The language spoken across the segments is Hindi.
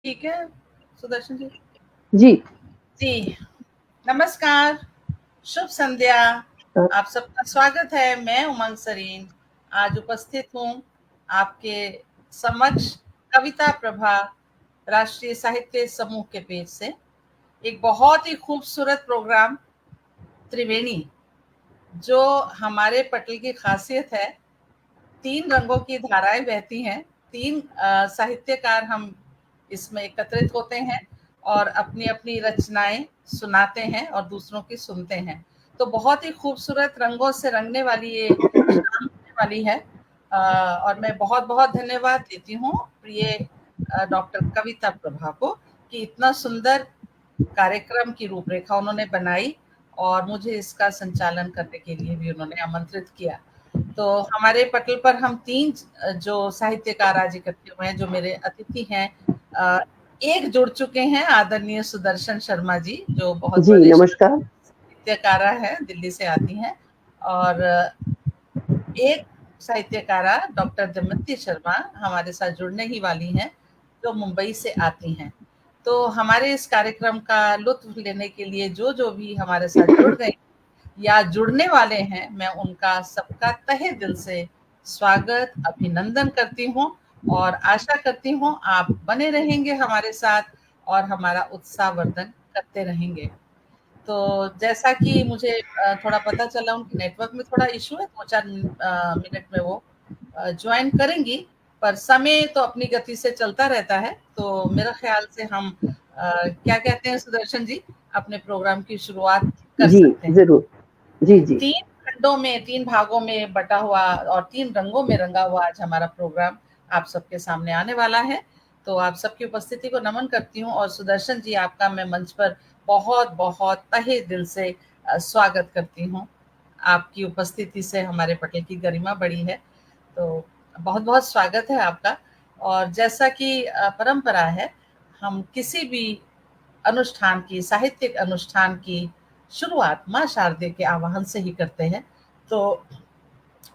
ठीक है सुदर्शन जी। जी जी नमस्कार, शुभ संध्या। आप सबका स्वागत है। मैं उमंग सरीन आज उपस्थित हूँ आपके समक्ष कविता प्रभा राष्ट्रीय साहित्य समूह के पेज से एक बहुत ही खूबसूरत प्रोग्राम त्रिवेणी, जो हमारे पटल की खासियत है। 3 रंगों की धाराएँ बहती हैं, 3 साहित्यकार हम इसमें एकत्रित होते हैं और अपनी-अपनी रचनाएँ सुनाते हैं और दूसरों की सुनते हैं। तो बहुत ही खूबसूरत रंगों से रंगने वाली ये शाम होने वाली है। और मैं बहुत-बहुत धन्यवाद देती हूँ प्रिय डॉक्टर कविता प्रभा को कि इतना सुंदर कार्यक्रम की रूपरेखा उन्होंने बनाई और मुझे इसका संचालन करने के लिए भी उन्होंने आमंत्रित किया। तो हमारे पटल पर हम 3 जो साहित्यकार आज इकट्ठे हुए हैं, जो मेरे अतिथि हैं। अ, एक जुड़ चुके हैं आदरणीय सुदर्शन शर्मा जी, जो बहुत जी वरिष्ठ नमस्कार। साहित्यकारा हैं, दिल्ली से आती हैं। और एक साहित्यकारा डॉक्टर दमयंती शर्मा हमारे साथ जुड़ने ही वाली हैं, जो मुंबई से आती हैं। तो हमारे इस कार्यक्रम का लुत्फ़ लेने के लिए जो भी हमारे साथ जुड़ गए या जुड़ने वाले हैं, मैं उनका सबका तहे दिल से स्वागत, अभिनंदन करती हूँ और आशा करती हूँ आप बने रहेंगे हमारे साथ और हमारा उत्साहवर्धन करते रहेंगे। तो जैसा कि मुझे थोड़ा पता चला उनके नेटवर्क में थोड़ा इश्यू है, 2-4 मिनट में वो जॉइन करेंगी, पर समय तो अपनी गति से चलता रहता है। तो मेरा ख़्याल से हम क्या कहते हैं सुदर्शन जी, अपने प्रोग्राम की शुरुआत कर जी सकते हैं। जरूर। जी जी 3 खंडों में, 3 भागों में बँटा हुआ और 3 रंगों में रंगा हुआ आज हमारा प्रोग्राम आप सबके सामने आने वाला है। तो आप सबकी उपस्थिति को नमन करती हूँ और सुदर्शन जी आपका मैं मंच पर बहुत-बहुत तहे दिल से स्वागत करती हूँ। आपकी उपस्थिति से हमारे पटल की गरिमा बढ़ी है। तो बहुत-बहुत स्वागत है आपका। और जैसा कि परंपरा है, हम किसी भी अनुष्ठान की, साहित्यिक अनुष्ठान की शुरुआत माँ शारदे के आवाहन से ही करते हैं। तो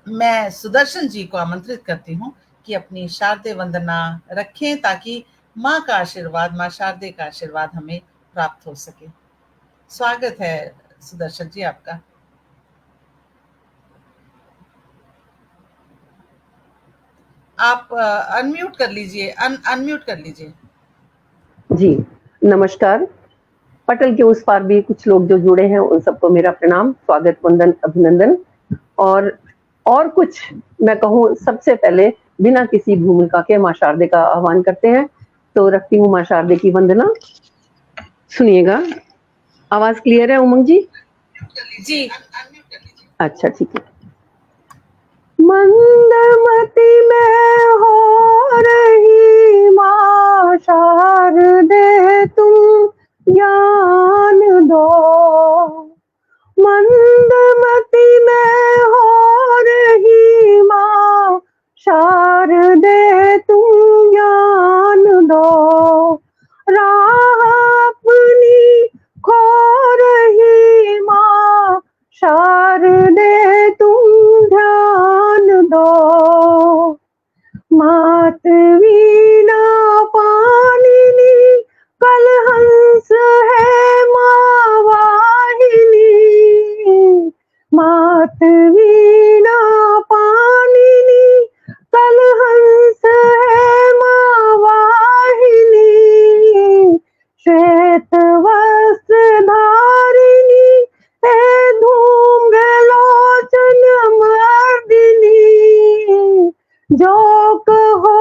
मैं सुदर्शन जी को आमंत्रित करती हूँ कि अपनी शारदे वंदना रखें ताकि माँ का आशीर्वाद, माँ शारदे का आशीर्वाद हमें प्राप्त हो सके। स्वागत है सुदर्शन जी आपका। आप अनम्यूट कर लीजिए, अनम्यूट कर लीजिए। जी नमस्कार। पटल के उस पार भी कुछ लोग जो जुड़े हैं उन सबको मेरा प्रणाम, स्वागत, वंदन, अभिनंदन। और कुछ मैं कहूँ, सबसे पहले बिना किसी भूमिका के माँ शारदे का आह्वान करते हैं। तो रखती हूँ माँ शारदे की वंदना। सुनिएगा। आवाज क्लियर है उमंग जी? जी अच्छा ठीक है। मंदमती में हो रही माँ शारदे, तुम ज्ञान दो। मंदमती में हो रही माँ शारदे, तुम ज्ञान दो। राह अपनी खो रही माँ शारदे, तुम ध्यान दो। मात वीणा पानिनी, कल हंस है माँ वाहिनी। मात वीणा पानिनी, कल हंस है माँ वाहिनी। श्वेत वस्त्र धारिणी है धूम्रलोचन मर्दिनी। जो कहो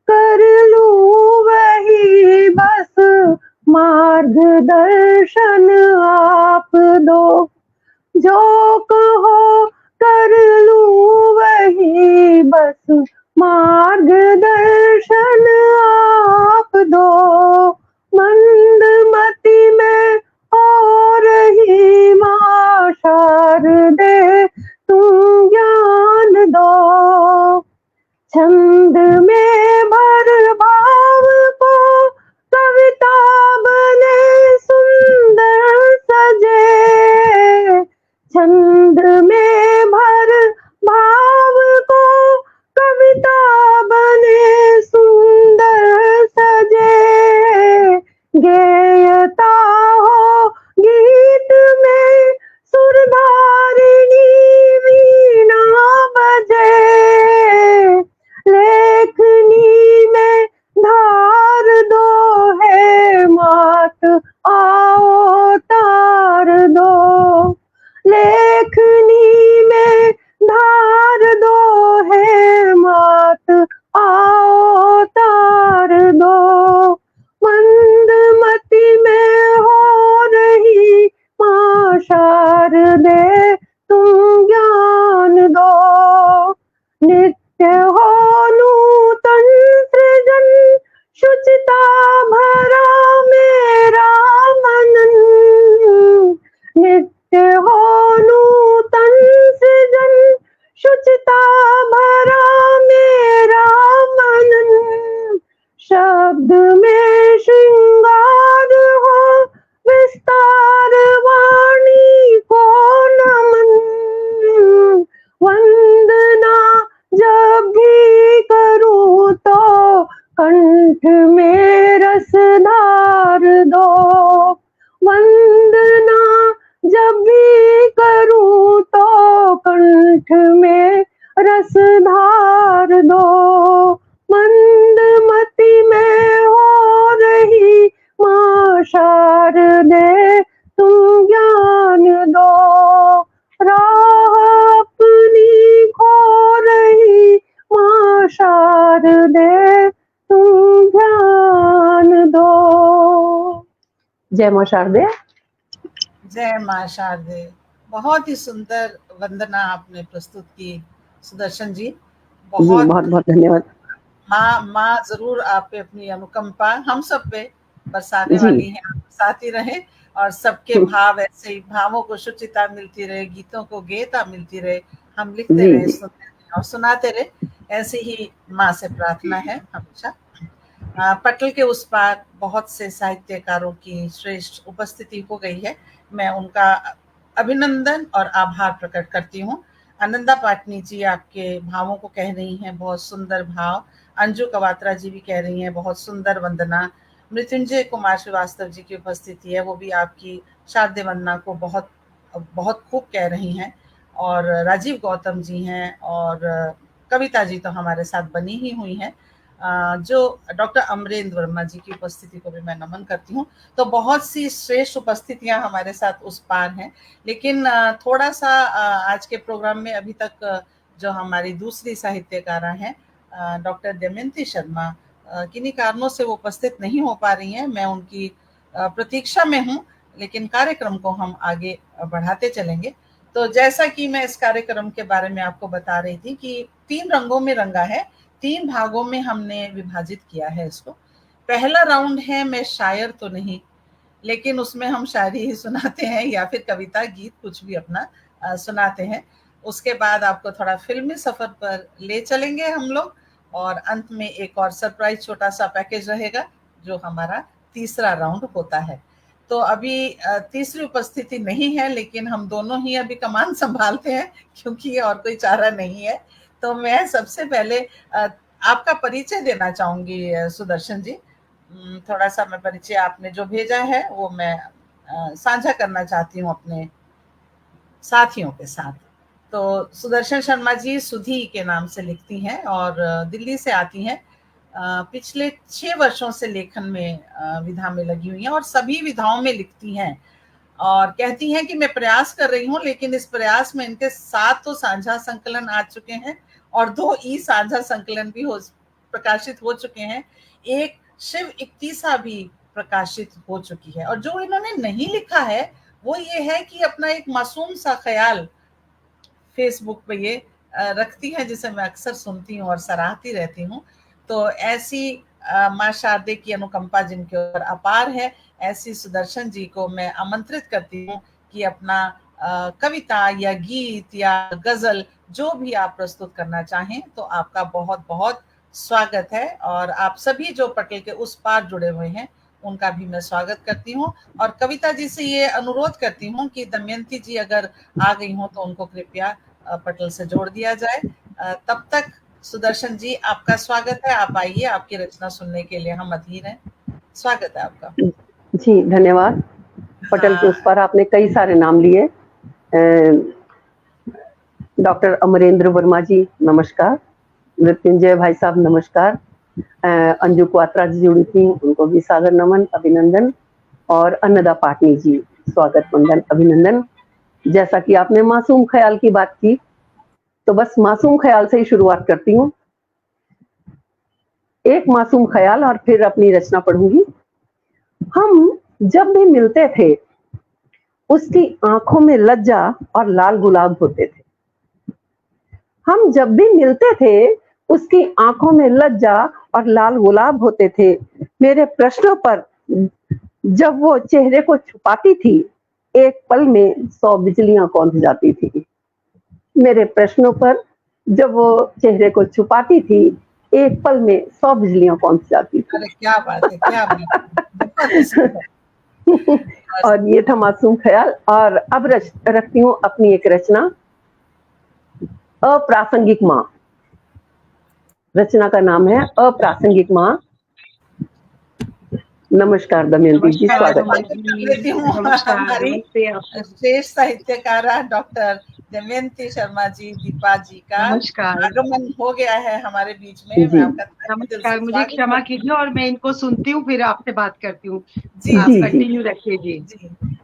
कर लूं वही बस, मार्गदर्शन आप दो। जो कहो कर लूं वही बस, मार्गदर्शन आप दो। मंदमती में हो रही माँ शारदे, तुम ज्ञान दो। छंद में भर भाव को कविता बने सुंदर सजे। छंद में भर भाव को कविता बने सुंदर सजे। जय मां शारदे। जय मां शारदे। बहुत ही सुंदर वंदना आपने प्रस्तुत की सुदर्शन जी। बहुत बहुत धन्यवाद। माँ जरूर आप पे अपनी अनुकंपा हम सब पे बरसाने जी। वाली है, आप साथ ही रहे और सबके भाव ऐसे ही, भावों को शुचिता मिलती रहे, गीतों को गेयता मिलती रहे, हम लिखते रहे, सुनते रहे और सुनाते रहे, ऐसी ही माँ से प्रार्थना है हमेशा। पटल के उस पार बहुत से साहित्यकारों की श्रेष्ठ उपस्थिति हो गई है। मैं उनका अभिनंदन और आभार प्रकट करती हूँ। आनंदा पाटनी जी आपके भावों को कह रही हैं, बहुत सुंदर भाव। अंजू कवात्रा जी भी कह रही हैं, बहुत सुंदर वंदना। मृत्युंजय कुमार श्रीवास्तव जी की उपस्थिति है, वो भी आपकी शारदे वंदना को बहुत बहुत खूब कह रही हैं। और राजीव गौतम जी हैं और कविता जी तो हमारे साथ बनी ही हुई हैं। जो डॉक्टर अमरेंद्र वर्मा जी की उपस्थिति को भी मैं नमन करती हूँ। तो बहुत सी श्रेष्ठ उपस्थितियां हमारे साथ उस पार हैं। लेकिन थोड़ा सा आज के प्रोग्राम में अभी तक जो हमारी दूसरी साहित्यकारा हैं डॉक्टर दमयंती शर्मा, किन्हीं कारणों से वो उपस्थित नहीं हो पा रही हैं। मैं उनकी प्रतीक्षा में हूँ, लेकिन कार्यक्रम को हम आगे बढ़ाते चलेंगे। तो जैसा कि मैं इस कार्यक्रम के बारे में आपको बता रही थी कि 3 रंगों में रंगा है, 3 भागों में हमने विभाजित किया है इसको। पहला राउंड है मैं शायर तो नहीं, लेकिन उसमें हम शायरी ही सुनाते हैं या फिर कविता गीत कुछ भी अपना सुनाते हैं। उसके बाद आपको थोड़ा फिल्मी सफर पर ले चलेंगे हम लोग और अंत में एक और सरप्राइज छोटा सा पैकेज रहेगा जो हमारा तीसरा राउंड होता है। तो अभी तीसरी उपस्थिति नहीं है, लेकिन हम दोनों ही अभी कमान संभालते हैं क्योंकि और कोई चारा नहीं है। तो मैं सबसे पहले आपका परिचय देना चाहूंगी सुदर्शन जी। थोड़ा सा मैं परिचय आपने जो भेजा है वो मैं साझा करना चाहती हूँ अपने साथियों के साथ। तो सुदर्शन शर्मा जी सुधी के नाम से लिखती हैं और दिल्ली से आती हैं। पिछले 6 वर्षों से लेखन में विधा में लगी हुई हैं और सभी विधाओं में लिखती हैं और कहती हैं कि मैं प्रयास कर रही हूँ, लेकिन इस प्रयास में इनके 7 तो साझा संकलन आ चुके हैं और 2 ई साझा संकलन भी प्रकाशित हो चुके हैं। एक शिव इक्तीसा भी प्रकाशित हो चुकी है और जो इन्होंने नहीं लिखा है वो ये है कि अपना एक मासूम सा ख्याल फेसबुक पे ये रखती है, जिसे मैं अक्सर सुनती हूँ और सराहती रहती हूँ। तो ऐसी माँ शारदे की अनुकंपा जिनके ऊपर अपार है, ऐसी सुदर्शन जी को मैं आमंत्रित करती हूँ कि अपना कविता या गीत या गजल जो भी आप प्रस्तुत करना चाहें तो आपका बहुत बहुत स्वागत है। और आप सभी जो पटल के उस पार जुड़े हुए हैं उनका भी मैं स्वागत करती हूँ और कविता जी से ये अनुरोध करती हूँ कि दमयंती जी अगर आ गई हो तो उनको कृपया पटल से जोड़ दिया जाए। तब तक सुदर्शन जी आपका स्वागत है, आप आइए, आपकी रचना सुनने के लिए हम अधीर हैं। स्वागत है आपका। जी धन्यवाद। पटल के उस पार आपने कई सारे नाम लिए। डॉक्टर अमरेंद्र वर्मा जी नमस्कार, मृत्युंजय भाई साहब नमस्कार, अंजू क्वात्रा जी जुड़ी थी उनको भी सादर नमन अभिनंदन और अन्नदा पाटनी जी स्वागत वंदन अभिनंदन। जैसा कि आपने मासूम ख्याल की बात की तो बस मासूम ख्याल से ही शुरुआत करती हूँ। एक मासूम ख्याल और फिर अपनी रचना पढ़ूंगी। हम जब भी मिलते थे उसकी आंखों में लज्जा और लाल गुलाब होते थे। हम जब भी मिलते थे उसकी आंखों में लज्जा और लाल गुलाब होते थे। मेरे प्रश्नों पर जब वो चेहरे को छुपाती थी एक पल में 100 बिजलियां कौंध जाती थी। मेरे प्रश्नों पर जब वो चेहरे को छुपाती थी एक पल में 100 बिजलियां कौंध जाती थी। अरे क्या बात है, क्या बात है। और ये था मासूम ख्याल। और अब रखती हूँ अपनी एक रचना अप्रासंगिक माँ। रचना का नाम है अप्रासंगिक माँ। नमस्कार दमयंती जी, स्वागत हमारी श्रेष्ठ साहित्यकारा डॉक्टर दमयंती शर्मा जी दीपा जी का आगमन हो गया है हमारे बीच में। मैं आपका नमस्कार, मुझे क्षमा कीजिए और मैं इनको सुनती हूँ फिर आपसे बात करती हूँ। जी आप जी कंटिन्यू रखिए जी।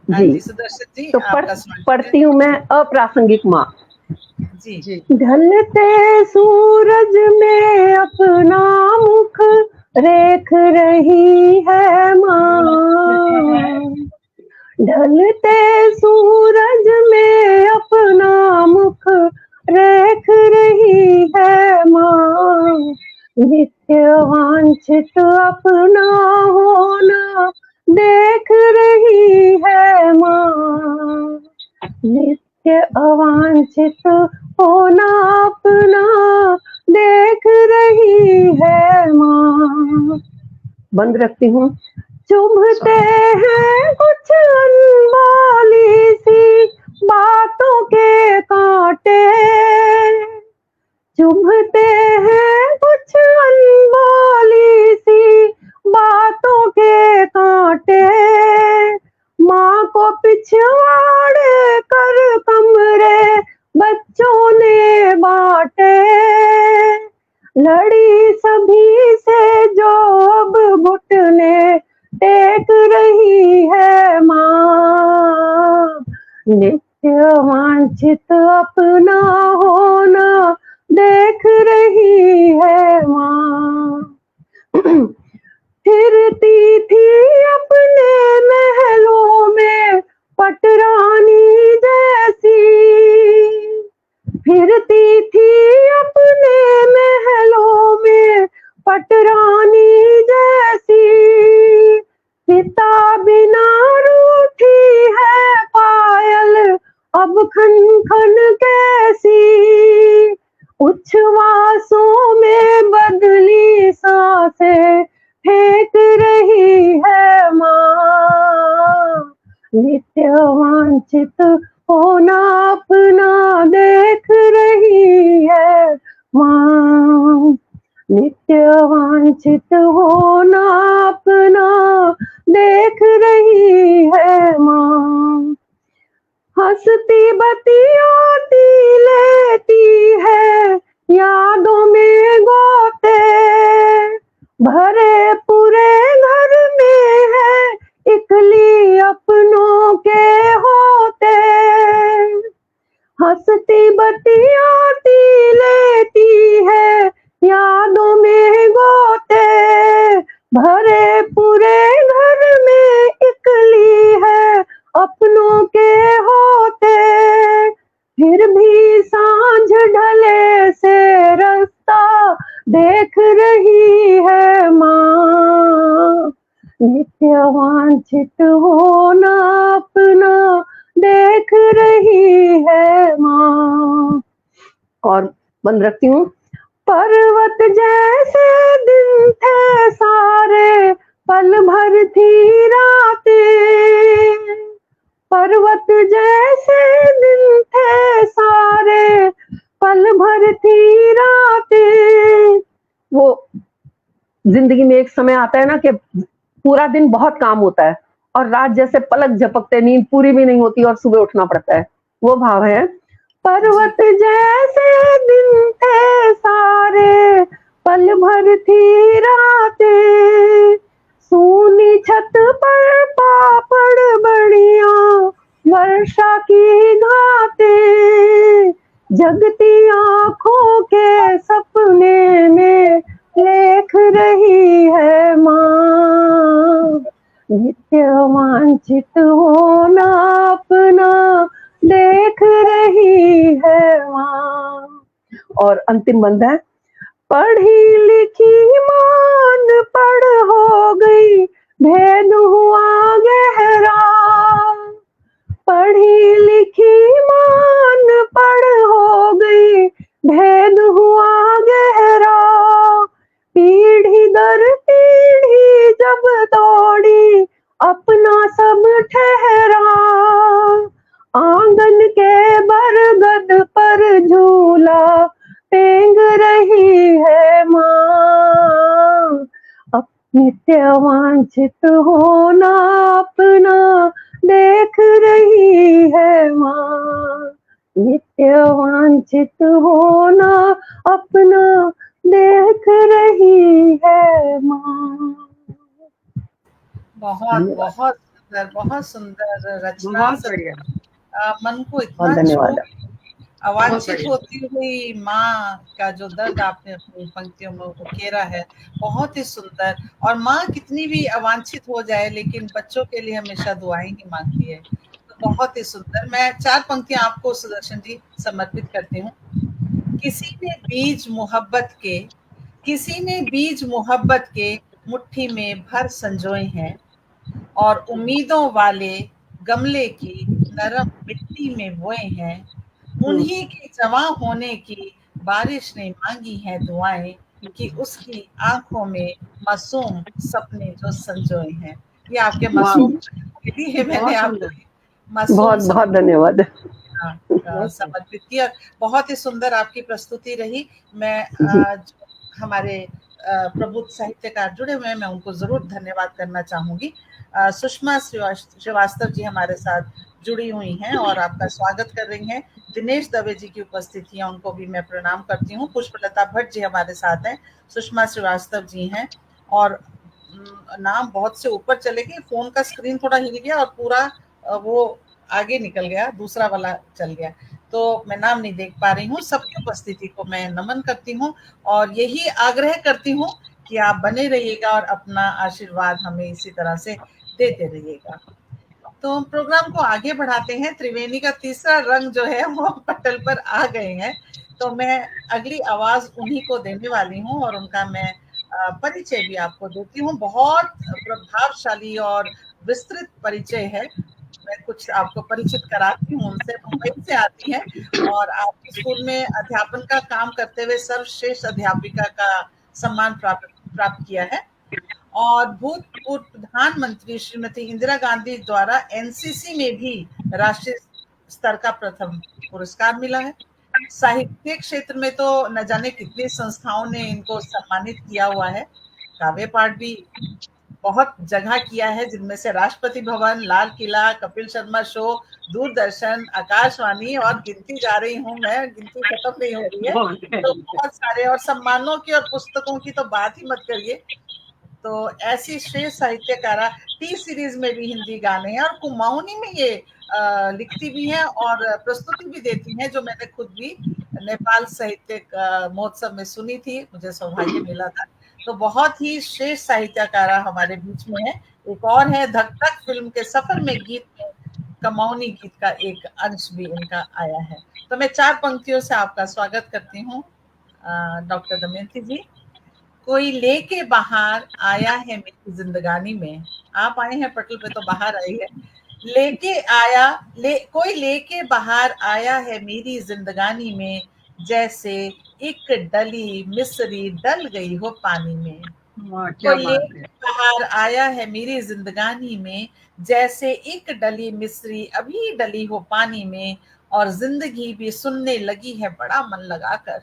जी सुदर्शन जी, तो पढ़ती हूँ मैं अप्रासंगिक माँ। जी। ढलते सूरज में अपना मुख रेख रही है माँ, ढलते सूरज में अपना मुख रेख रही है माँ, नित्य वांछित अपना होना देख रही है माँ, नित्य अवांछित होना अपना देख रही है माँ। बंद रखती हूँ। चुभते हैं कुछ अनमोली सी बातों के कांटे, चुभते हैं कुछ अनमोली सी बातों के कांटे, माँ को पिछवाड़े कर कमरे बच्चों ने बांटे, लड़ी सभी से जो अब घुटने टेक रही है माँ, नित्य वांछित अपना होना देख रही है माँ। फिरती थी अपने महलों में पटरानी जैसी, फिरती थी अपने महलों में पटरानी जैसी, पिता बिना रूठी है पायल अब खन खन कैसी, उच्छ्वासों में बदली सांसें फेंक रही है माँ, नित्य वांछित होना अपना देख रही है माँ, नित्य वांछित होना अपना देख रही है माँ। हंसती बतियाती लेती है यादों में गोते, भरे पूरे घर में है इकली अपनों के होते, हंसती बतियाती लेती है यादों में गोते, भरे पूरे घर में इकली है अपनों के होते, फिर भी सांझ ढले से रास्ता देख रही है माँ, नित्य वांछित होना अपना देख रही है माँ। और बंद रखती हूँ। पर्वत जैसे दिन थे सारे पल भर थी रातें, पर्वत जैसे दिन थे सारे पल भर थी रातें। वो जिंदगी में एक समय आता है ना कि पूरा दिन बहुत काम होता है और रात जैसे पलक झपकते नींद पूरी भी नहीं होती और सुबह उठना पड़ता है, वो भाव है। पर्वत जैसे दिन थे सारे पल भर थी रातें, सूनी छत पर पापड़ बड़िया वर्षा की घातें, जगती आंखों के सपने में लेख रही है माँ, नित्य वांछित होना अपना देख रही है माँ। और अंतिम बंद है। पढ़ी लिखी मान पढ़ हो गई भेद हुआ गहरा, पढ़ी लिखी मान पढ़ हो गई भेद हुआ गहरा, पीढ़ी दर पीढ़ी जब दौड़ी अपना सब ठहरा, आंगन के बरगद पर झूला टेंग रही है माँ, नित्य वांछित होना अपना देख रही है माँ, नित्य वांछित होना अपना देख रही है माँ। बहुत सुंदर रचना। बहुत बढ़िया। मन को बहुत इतना धन्यवाद। अवांछित होती हुई माँ का जो दर्द आपने अपनी पंक्तियों में उकेरा है, बहुत ही सुंदर। और माँ कितनी भी अवांछित हो जाए लेकिन बच्चों के लिए हमेशा दुआएं ही मांगती है। तो बहुत ही सुंदर। मैं 4 पंक्तियां आपको सुदर्शन जी समर्पित करती हूँ। किसी ने बीज मोहब्बत के, किसी ने बीज मोहब्बत के मुट्ठी में भर संजोए हैं, और उम्मीदों वाले गमले की नरम मिट्टी में बोए हैं। उन्हीं के जवां होने की बारिश ने मांगी है दुआएं, कि उसकी आंखों में मासूम सपने जो संजोए हैं। ये आपके मासूम के लिए मैंने आपको मासूम बहुत बहुत धन्यवाद। समर्पित की। और बहुत ही सुंदर आपकी प्रस्तुति रही। मैं हमारे प्रबुद्ध साहित्यकार जुड़े हुए हैं, मैं उनको जरूर धन्यवाद करना चाहूंगी। सुषमा श्रीवास्तव जी हमारे साथ जुड़ी हुई हैं और आपका स्वागत कर रही हैं। दिनेश दवे जी की उपस्थिति है, उनको भी मैं प्रणाम करती हूँ। पुष्पलता भट्ट जी हमारे साथ हैं, सुषमा श्रीवास्तव जी हैं, और नाम बहुत से ऊपर चले गए, फोन का स्क्रीन थोड़ा हिल गया और पूरा वो आगे निकल गया, दूसरा वाला चल गया, तो मैं नाम नहीं देख पा रही हूँ। सबकी उपस्थिति को मैं नमन करती हूँ और यही आग्रह करती हूँ कि आप बने रहिएगा और अपना आशीर्वाद हमें इसी तरह से देते रहिएगा। तो हम प्रोग्राम को आगे बढ़ाते हैं। त्रिवेणी का तीसरा रंग जो है वो पटल पर आ गए हैं, तो मैं अगली आवाज उन्हीं को देने वाली हूँ और उनका मैं परिचय भी आपको देती हूँ। बहुत प्रभावशाली और विस्तृत परिचय है। मैं कुछ आपको परिचित कराती हूँ उनसे। मुंबई से आती हैं और आपके स्कूल में अध्यापन का काम करते हुए सर्वश्रेष्ठ अध्यापिका का सम्मान प्राप्त किया है, और भूतपूर्व प्रधानमंत्री श्रीमती इंदिरा गांधी द्वारा एनसीसी में भी राष्ट्रीय स्तर का प्रथम पुरस्कार मिला है। साहित्य क्षेत्र में तो न जाने कितनी संस्थाओं ने इनको सम्मानित किया हुआ है। काव्य पाठ भी बहुत जगह किया है, जिनमें से राष्ट्रपति भवन, लाल किला, कपिल शर्मा शो, दूरदर्शन, आकाशवाणी, और गिनती जा रही हूँ मैं, गिनती खत्म नहीं हो रही है, तो बहुत सारे। और सम्मानों की और पुस्तकों की तो बात ही मत करिए। तो ऐसी श्रेष्ठ साहित्यकारा, टी सीरीज में भी हिंदी गाने हैं और कुमाऊनी में ये लिखती भी हैं और प्रस्तुति भी देती हैं, जो मैंने खुद भी नेपाल साहित्य महोत्सव में सुनी थी, मुझे सौभाग्य मिला था। तो बहुत ही श्रेष्ठ साहित्यकारा हमारे बीच में है। एक और है, धक धक फिल्म के सफर में गीत में कमाऊनी गीत का एक अंश भी इनका आया है। तो मैं 4 पंक्तियों से आपका स्वागत करती हूँ डॉक्टर दमयंती जी। कोई लेके बाहर आया है मेरी जिंदगानी में, आप आए हैं पटल पे तो बाहर आई है, लेके आया कोई लेके बाहर आया है मेरी जिंदगानी में, जैसे एक डली मिस्री डल गई हो पानी में। कोई लेके बाहर आया है मेरी जिंदगानी में, जैसे एक डली मिस्री अभी डली हो पानी में, और जिंदगी भी सुनने लगी है बड़ा मन लगाकर,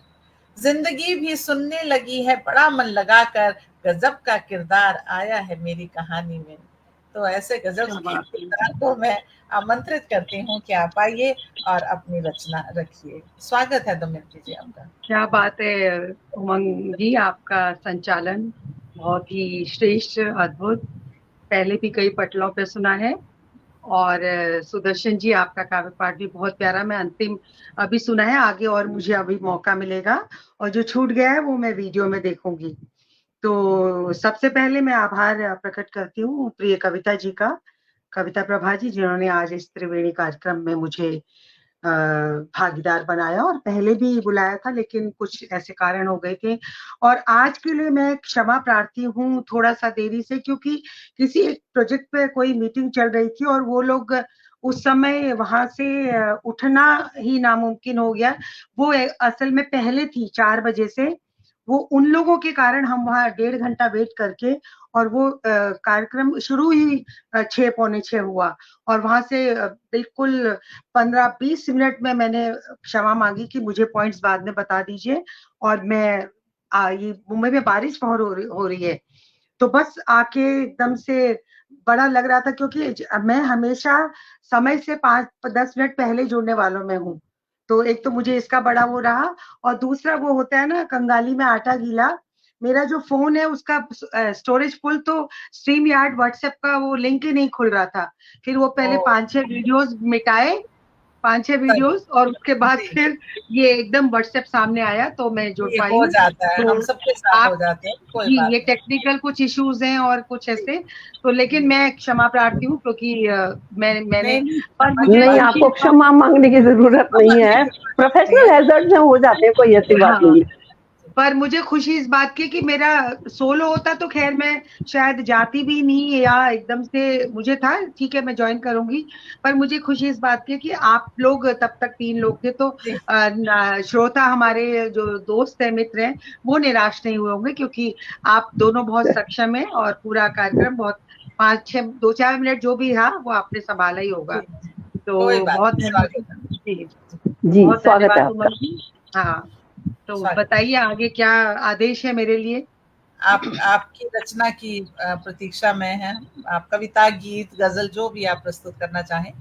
जिंदगी भी सुनने लगी है बड़ा मन लगाकर, गजब का किरदार आया है मेरी कहानी में। तो ऐसे गजब के किरदार को मैं आमंत्रित करती हूँ कि आप आइए और अपनी रचना रखिए। स्वागत है दमयंती जी आपका। क्या बात है उमंग जी, आपका संचालन बहुत ही श्रेष्ठ, अद्भुत। पहले भी कई पटलों पे सुना है। और सुदर्शन जी, आपका काव्य पाठ भी बहुत प्यारा। मैं अंतिम अभी सुना है, आगे और मुझे अभी मौका मिलेगा, और जो छूट गया है वो मैं वीडियो में देखूंगी। तो सबसे पहले मैं आभार प्रकट करती हूँ प्रिय कविता जी का, कविता प्रभा जी, जिन्होंने आज इस त्रिवेणी कार्यक्रम में मुझे भागीदार बनाया, और पहले भी बुलाया था लेकिन कुछ ऐसे कारण हो गए थे। और आज के लिए मैं क्षमा प्रार्थी हूँ थोड़ा सा देरी से, क्योंकि किसी एक प्रोजेक्ट पे कोई मीटिंग चल रही थी और वो लोग उस समय वहां से उठना ही नामुमकिन हो गया। वो असल में पहले थी 4 बजे से, वो उन लोगों के कारण हम वहाँ 1.5 घंटा वेट करके, और वो कार्यक्रम शुरू ही 6 पौने 6 हुआ, और वहां से बिल्कुल 15-20 मिनट में मैंने क्षमा मांगी कि मुझे पॉइंट्स बाद में बता दीजिए, और मैं ये मुंबई में बारिश बहुत हो रही है, तो बस आके एकदम से बड़ा लग रहा था, क्योंकि मैं हमेशा समय से 5-10 मिनट पहले जुड़ने वालों में हूँ। तो एक तो मुझे इसका बड़ा वो रहा, और दूसरा वो होता है ना कंगाली में आटा गीला, मेरा जो फोन है उसका स्टोरेज फुल, तो स्ट्रीम यार्ड व्हाट्सएप का वो लिंक ही नहीं खुल रहा था। फिर वो पहले 5-6 वीडियोस मिटाए, 5-6 वीडियोस, और उसके बाद फिर ये एकदम व्हाट्सएप सामने आया तो मैं जुड़ ये पाई हो हूँ। जाता है, तो हम सबके साथ हो आप जाते हैं, कोई जी, बात ये नहीं। टेक्निकल कुछ इश्यूज हैं और कुछ ऐसे, तो लेकिन मैं क्षमा प्रार्थी हूँ, क्योंकि मैंने नहीं, पर क्षमा की मुझे नहीं, बात खुशी आपको इस बात क्षमा मांगने की जरूरत नहीं है, नहीं प्रोफेशनल है। हैजर्ड में हो जाते हैं, कोई ऐसी बात हाँ, नहीं। पर मुझे खुशी इस बात की कि मेरा सोलो होता तो खैर मैं शायद जाती भी नहीं, या एकदम से मुझे था ठीक है मैं ज्वाइन करूंगी, पर मुझे खुशी इस बात की कि आप लोग तब तक 3 लोग थे, तो जी, श्रोता हमारे जो दोस्त है, मित्र हैं, वो निराश नहीं हुए होंगे, क्योंकि आप दोनों बहुत सक्षम हैं और पूरा कार्यक्रम बहुत 5-6 2-4 मिनट जो भी रहा वो आपने संभाला ही होगा। जी, कोई तो बात बहुत नहीं, धन्यवाद स्वागत है। जी, जी, बहुत स्वागत है धन्यवाद आपका। उमंग जी। हाँ, तो स्वागत। बताइए आगे क्या आदेश है मेरे लिए। आप आपकी रचना की प्रतीक्षा में है। आप कविता, गीत, गजल जो भी आप प्रस्तुत करना चाहें,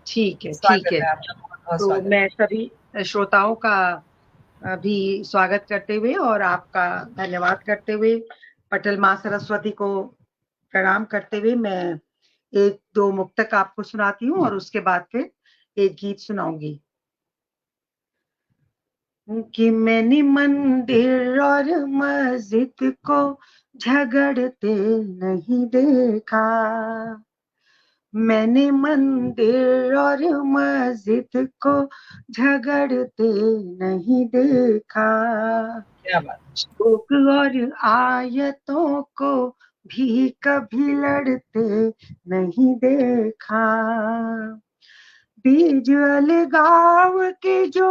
ठीक है, ठीक स्वागत है। है आपका, बहुत बहुत तो स्वागत मैं सभी श्रोताओं का भी स्वागत करते हुए और आपका धन्यवाद करते हुए, पटेल माँ सरस्वती को प्रणाम करते हुए, मैं एक दो मुक्तक आपको सुनाती हूँ और उसके बाद फिर एक गीत सुनाऊंगी। कि मैंने मंदिर और मस्जिद को झगड़ते नहीं देखा, मैंने मंदिर और मस्जिद को झगड़ते नहीं देखा, क्या बात। श्लोक और आयतों को भी कभी लड़ते नहीं देखा, बीज अलगाव के जो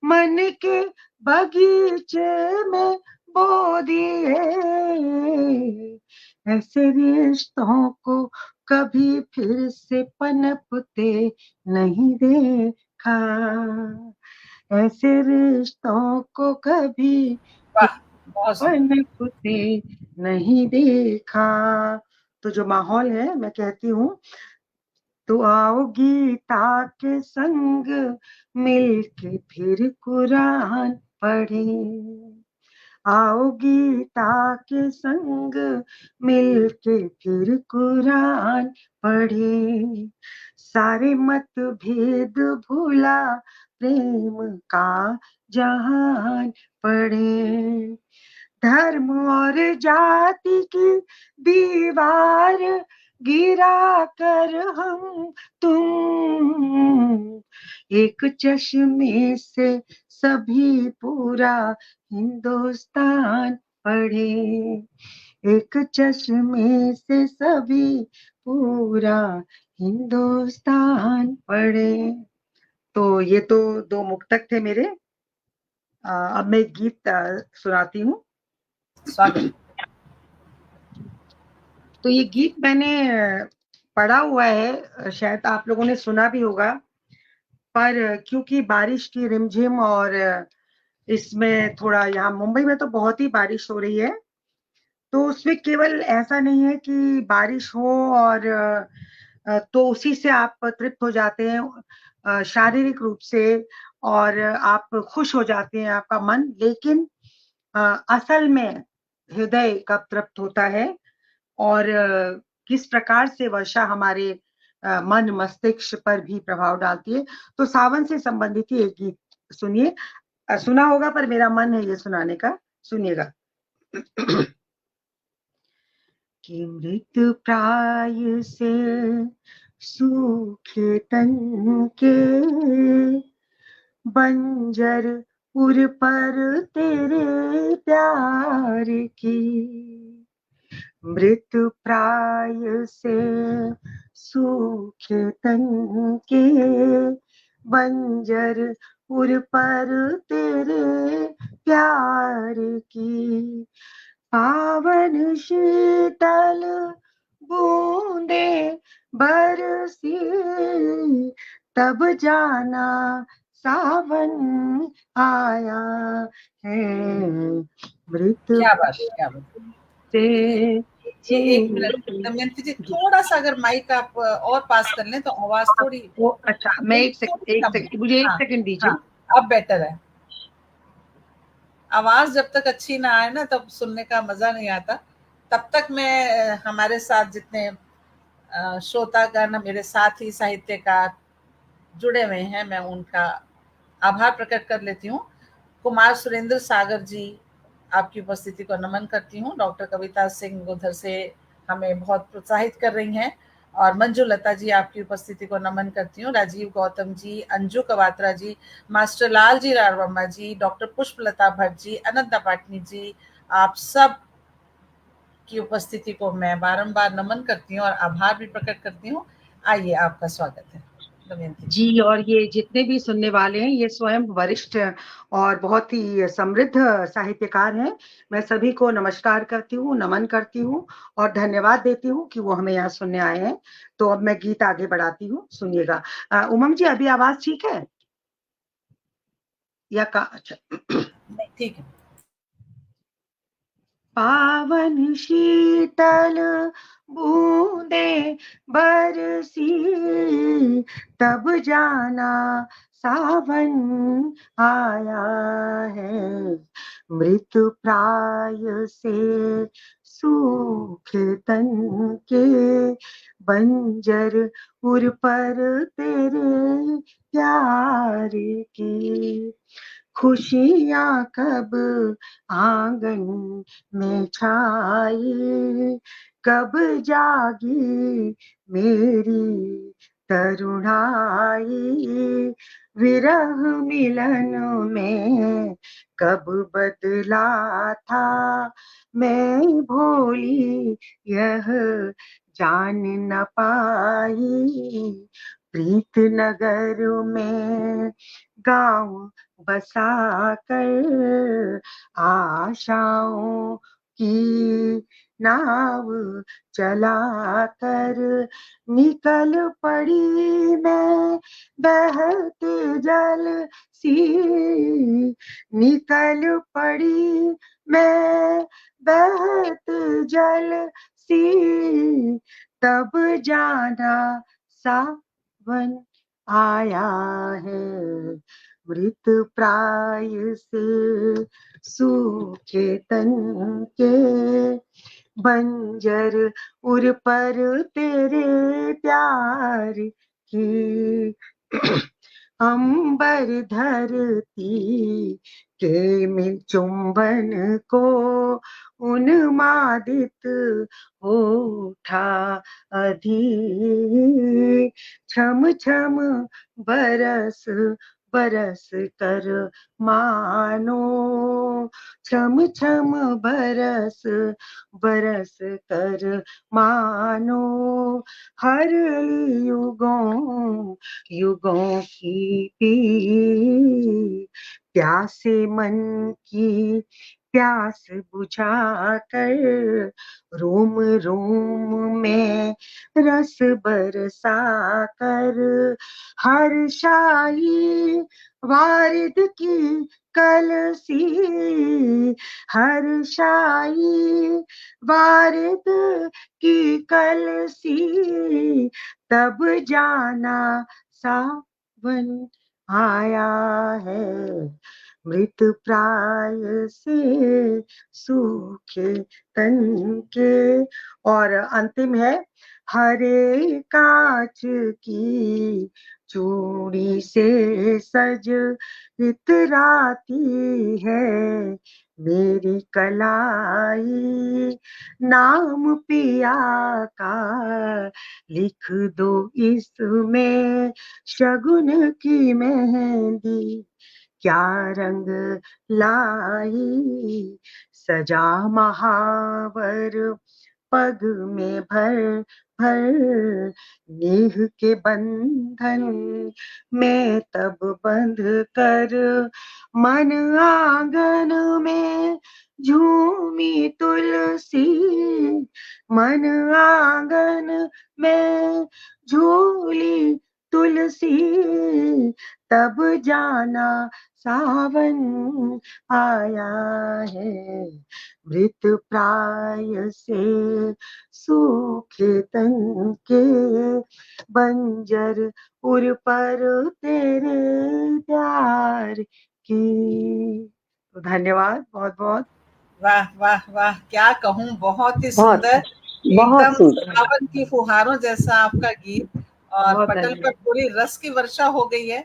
मन के बगीचे में बो दिए, ऐसे रिश्तों को कभी फिर से पनपते नहीं देखा, ऐसे रिश्तों को कभी वाह, बहुत सुंदर। पनपते नहीं देखा। तो जो माहौल है मैं कहती हूँ, तो आओ गीता के संग मिलके फिर कुरान पढ़े, आओ गीता के संग मिलके फिर कुरान पढ़े, सारे मतभेद भूला प्रेम का जहान पढ़े, धर्म और जाति की दीवार गिरा कर हम तुम एक चश्मे से सभी पूरा हिंदुस्तान पढ़े, एक चश्मे से सभी पूरा हिंदुस्तान पढ़े। तो ये तो दो मुक्तक थे मेरे। अब मैं एक गीत सुनाती हूँ। स्वागत। तो ये गीत मैंने पढ़ा हुआ है, शायद आप लोगों ने सुना भी होगा, पर क्योंकि बारिश की रिमझिम और इसमें थोड़ा, यहाँ मुंबई में तो बहुत ही बारिश हो रही है, तो उसमें केवल ऐसा नहीं है कि बारिश हो और तो उसी से आप तृप्त हो जाते हैं शारीरिक रूप से, और आप खुश हो जाते हैं, आपका मन, लेकिन असल में हृदय कब तृप्त होता है और किस प्रकार से वर्षा हमारे मन मस्तिष्क पर भी प्रभाव डालती है। तो सावन से संबंधित ही एक गीत सुनिए, सुना होगा पर मेरा मन है ये सुनाने का, सुनिएगा। कि मृत प्राय से सूखे तन के बंजर उर पर तेरे प्यार की, मृत प्राय से सूखे तन के बंजर उर पर तेरे प्यार की, पावन शीतल बूंदे बरसी तब जाना सावन आया है, मृत क्या बात, क्या बात। से ये एक मिनट दमयंती जी, थोड़ा सा अगर माइक आप और पास कर लें तो आवाज थोड़ी वो अच्छा, मैं एक थोड़ी कम है। सेकंड मुझे एक हाँ, सेकंड दीजिए। हाँ, अब बेटर है। आवाज जब तक अच्छी ना आए ना तब सुनने का मजा नहीं आता। तब तक मैं हमारे साथ जितने श्रोतागण, मेरे साथी साहित्यकार जुड़े हुए हैं, मैं उनका आभार प्रकट कर लेती हूँ। कुमार सुरेंद्र सागर जी, आपकी उपस्थिति को नमन करती हूँ। डॉक्टर कविता सिंह उधर से हमें बहुत प्रोत्साहित कर रही हैं। और मंजू लता जी, आपकी उपस्थिति को नमन करती हूँ। राजीव गौतम जी, अंजू कवात्रा जी, मास्टर लाल जी रारवर्मा जी, डॉक्टर पुष्पलता भट्ट जी, अनंता पाटनी जी, आप सब की उपस्थिति को मैं बारंबार नमन करती हूँ और आभार भी प्रकट करती हूँ। आइए, आपका स्वागत है दमयंती जी। और ये जितने भी सुनने वाले हैं ये स्वयं वरिष्ठ और बहुत ही समृद्ध साहित्यकार हैं। मैं सभी को नमस्कार करती हूँ, नमन करती हूँ और धन्यवाद देती हूँ कि वो हमें यहाँ सुनने आए हैं। तो अब मैं गीत आगे बढ़ाती हूँ, सुनिएगा। उमंग जी, अभी आवाज ठीक है या का? अच्छा। नहीं, ठीक है। पावन शीतल बूंदे बरसी, तब जाना सावन आया है। मृत्यु प्राय से सूखे तन के, बंजर उर पर तेरे प्यार की। खुशियाँ कब आंगन में छाई, कब जागी मेरी तरुणाई। विरह मिलन में कब बदला था मैं भोली, यह जान न पाई। प्रीत नगर में गाँव बसा कर, आशाओं की नाव चला कर, निकल पड़ी मैं बहते जल सी। निकल पड़ी मैं बहते जल सी, तब जाना सावन आया है। मृत प्राय से सूखे तन के, बंजर उर पर तेरे प्यार की। अंबर धरती के मिल चुंबन को उन्मादित हो उठा अधि। छम छम बरस बरस कर मानो, छम छम बरस बरस कर मानो। हर युगों युगों की पी, प्यासे मन की प्यास बुझा कर, रोम रोम में रस बरसा कर। हर शाही वारिद की कलसी, हर शाही वारिद की कलसी, तब जाना सावन आया है। मृत प्राय से सूखे तन के। और अंतिम है, हरे कांच की चूड़ी से सज इतराती है मेरी कलाई। नाम पिया का लिख दो इसमें, शगुन की मेहंदी क्या रंग लाई। सजा महावर पग में भर भर, नेह के बंधन में तब बंध कर। मन आंगन में झूमी तुलसी, मन आंगन में झूली तुलसी, तब जाना सावन आया है। मृत प्राय से सूखे तन के, बंजर उर पर तेरे प्यार की। तो धन्यवाद बहुत बहुत। वाह वाह वाह, क्या कहूँ, बहुत ही बहुत सुंदर, बहुत एकदम सुंदर। सावन की फुहारों जैसा आपका गीत। और बहुत पटल पर धन्यवाद पूरी रस की वर्षा हो गई है।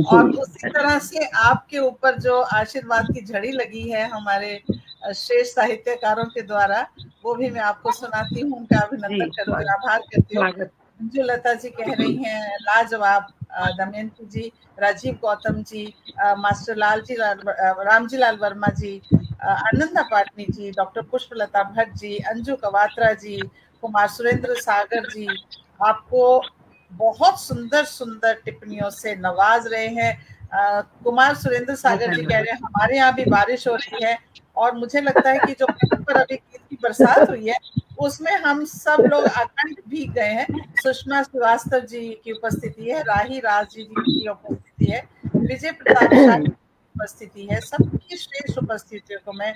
और जी उसी तरह से आपके ऊपर जो आशीर्वाद की झड़ी लगी है हमारे श्रेष्ठ साहित्यकारों के द्वारा, वो भी मैं आपको सुनाती हूँ, उनका जी। अभिनंदन करती हूँ, आभार करती हूँ। स्वागत। मंजू लता जी कह रही हैं लाजवाब, दमयंती जी, राजीव गौतम जी, मास्टर रामजी लाल वर्मा जी, आनंदा पाटनी जी, डॉक्टर पुष्पलता भट्ट जी, अंजू कवात्रा जी, कुमार सुरेंद्र सागर जी, आपको बहुत सुंदर सुंदर टिप्पणियों से नवाज रहे हैं। कुमार सुरेंद्र सागर जी कह रहे हैं हमारे यहाँ भी बारिश हो रही है, और मुझे लगता है कि जो पर अभी की बरसात हुई है उसमें हम सब लोग अखंड भीग गए हैं। सुषमा श्रीवास्तव जी की उपस्थिति है, राही राज जी की उपस्थिति है, विजय प्रताप शाह की उपस्थिति है, सबकी श्रेष्ठ उपस्थितियों को मैं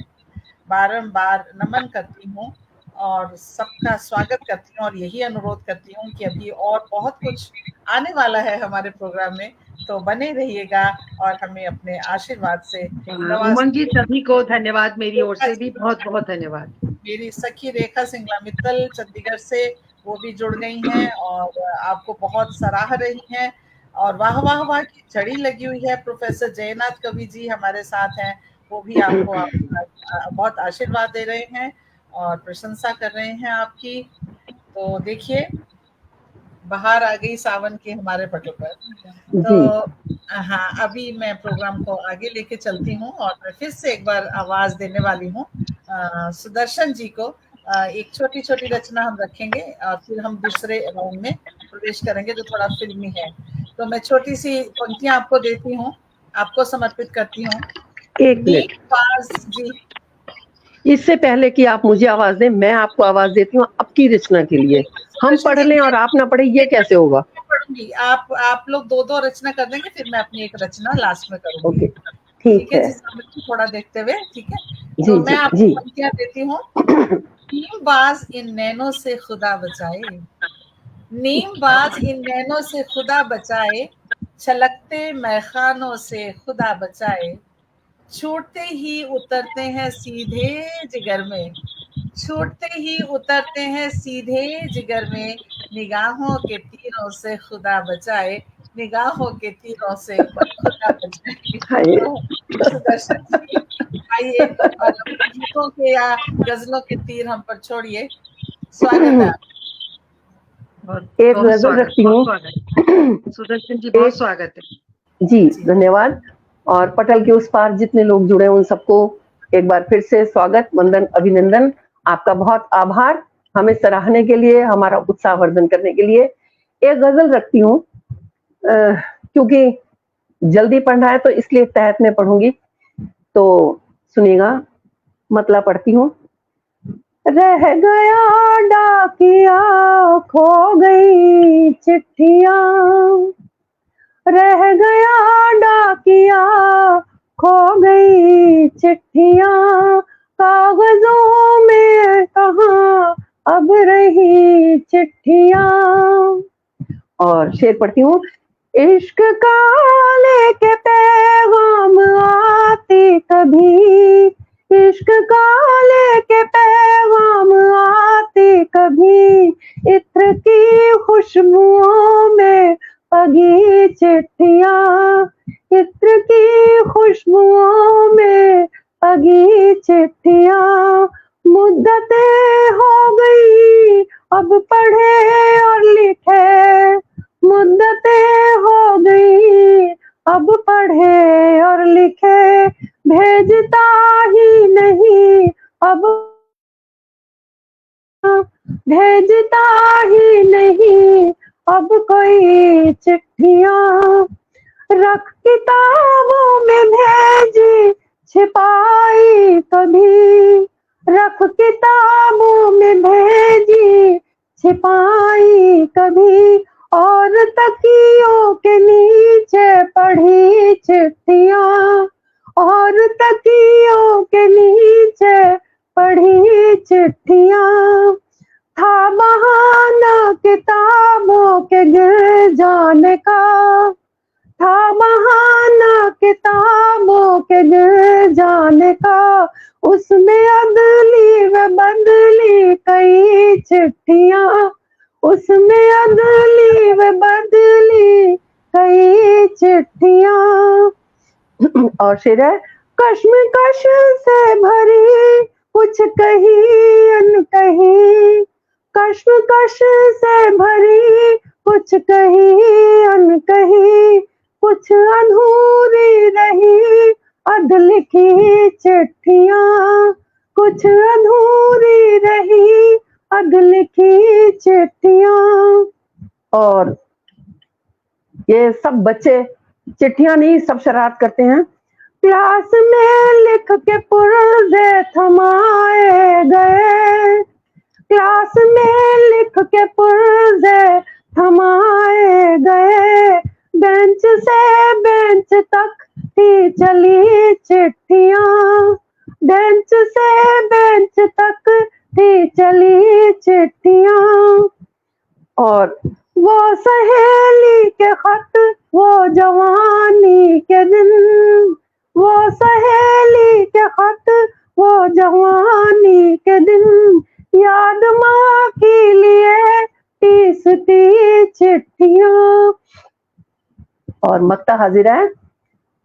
बारंबार नमन करती हूँ और सबका स्वागत करती हूँ, और यही अनुरोध करती हूँ कि अभी और बहुत कुछ आने वाला है हमारे प्रोग्राम में, तो बने रहिएगा और हमें अपने आशीर्वाद से नवाज। उमंग जी, सभी को धन्यवाद मेरी ओर से भी, बहुत बहुत धन्यवाद। मेरी सखी रेखा सिंगला मित्तल चंडीगढ़ से, वो भी जुड़ गई हैं और आपको बहुत सराह रही हैं, और वाह वाह वाह की झड़ी लगी हुई है। प्रोफेसर जयनाथ कवि जी हमारे साथ हैं, वो भी आपको बहुत आशीर्वाद दे रहे हैं और प्रशंसा कर रहे हैं आपकी। तो देखिए, बाहर आ गई सावन के हमारे पटल पर। तो हाँ, अभी मैं प्रोग्राम को आगे लेके चलती हूँ और मैं फिर से एक बार आवाज देने वाली हूँ सुदर्शन जी को। एक छोटी छोटी रचना हम रखेंगे और फिर हम दूसरे राउंड में प्रवेश करेंगे जो थोड़ा फिल्मी है। तो मैं छोटी सी पंक्तियां आपको देती हूँ, आपको समर्पित करती हूँ। एक मिनट जी, इससे पहले कि आप मुझे आवाज दें, मैं आपको आवाज देती हूँ आपकी रचना के लिए। हम पढ़ लें और आप ना पढ़े, ये कैसे होगा? पढ़ूंगी, आप लोग दो दो रचना कर देंगे, फिर मैं अपनी एक रचना लास्ट में करूंगी। ओके, ठीक है जी, थोड़ा देखते हुए, ठीक है। जी तो मैं जी आपको जी। पंक्तियां देती हूँ। नीमबाज इन नैनों से खुदा बचाए, नीमबाज इन नैनों से खुदा बचाए, छलकते मैखानों से खुदा बचाए, छूटते ही उतरते हैं सीधे जिगर में, छूटते ही उतरते हैं सीधे जिगर में, निगाहों के तीरों से खुदा बचाए, निगाहों के तीरों से खुदा बचाए। तो सुदर्शन जी, आइए और गीतों के या गजलों के तीर हम पर छोड़िए। स्वागत है। एक गजल रखती हूँ। सुदर्शन जी, बहुत स्वागत है जी, धन्यवाद। और पटल के उस पार जितने लोग जुड़े उन सबको एक बार फिर से स्वागत, वंदन, अभिनंदन, आपका बहुत आभार हमें सराहने के लिए, हमारा उत्साहवर्धन करने के लिए। एक गजल रखती हूँ क्योंकि जल्दी पढ़ना है तो इसलिए तहत में पढ़ूंगी, तो सुनिएगा। मतलब पढ़ती हूँ। रह गया डाकिया खो गई चिट्ठियां, रह गया डाकिया खो गई चिट्ठियां, कागजों में कहाँ अब रही चिट्ठियां। और शेर पढ़ती हूँ। इश्क का लेके पैगाम आती कभी, इश्क का लेके पैगाम आती कभी, इत्र की खुशबुओं में पगी चिट्ठियां, इत्र की खुशबुओं में पगी चिट्ठियां। मुद्दतें हो गई अब पढ़े और लिखे, मुद्दतें हो गई अब पढ़े और लिखे, भेजता ही नहीं अब, भेजता ही नहीं अब कोई चिट्ठियां। रख किताबों में भेजी छिपाई कभी, रख किताबों में भेजी छिपाई कभी, और तकियों के नीचे पढ़ी चिट्ठियां, और तकियों के नीचे पढ़ी चिट्ठियां। था बहाना किताबों के गिर जाने का, था बहाना किताबों के गिर जाने का, उसमें अदली व बदली कई चिट्ठियां, उसमें अदली व बदली कई चिट्ठियां। और शेर है, कश्मकश से भरी कुछ कही अनकही, कश्मकश से भरी कुछ कही अनकही, कुछ अधूरी रही अध लिखी चिट्ठियां, कुछ अधूरी रही अध लिखी चिट्ठियां। और ये सब बच्चे चिट्ठियां नहीं, सब शरारत करते हैं। क्लास में लिख के पुर्जे थमाए गए, क्लास में लिख के पुर्जे थमाए गए, बेंच से बेंच तक थी चली चिट्ठियां, बेंच से बेंच तक थी चली चिट्ठियां। और वो सहेली के खत, वो जवानी के दिन, वो सहेली के खत, वो जवानी के दिन, याद माँ के लिए तीसती चिट्ठियां। और मक्ता हाजिर है,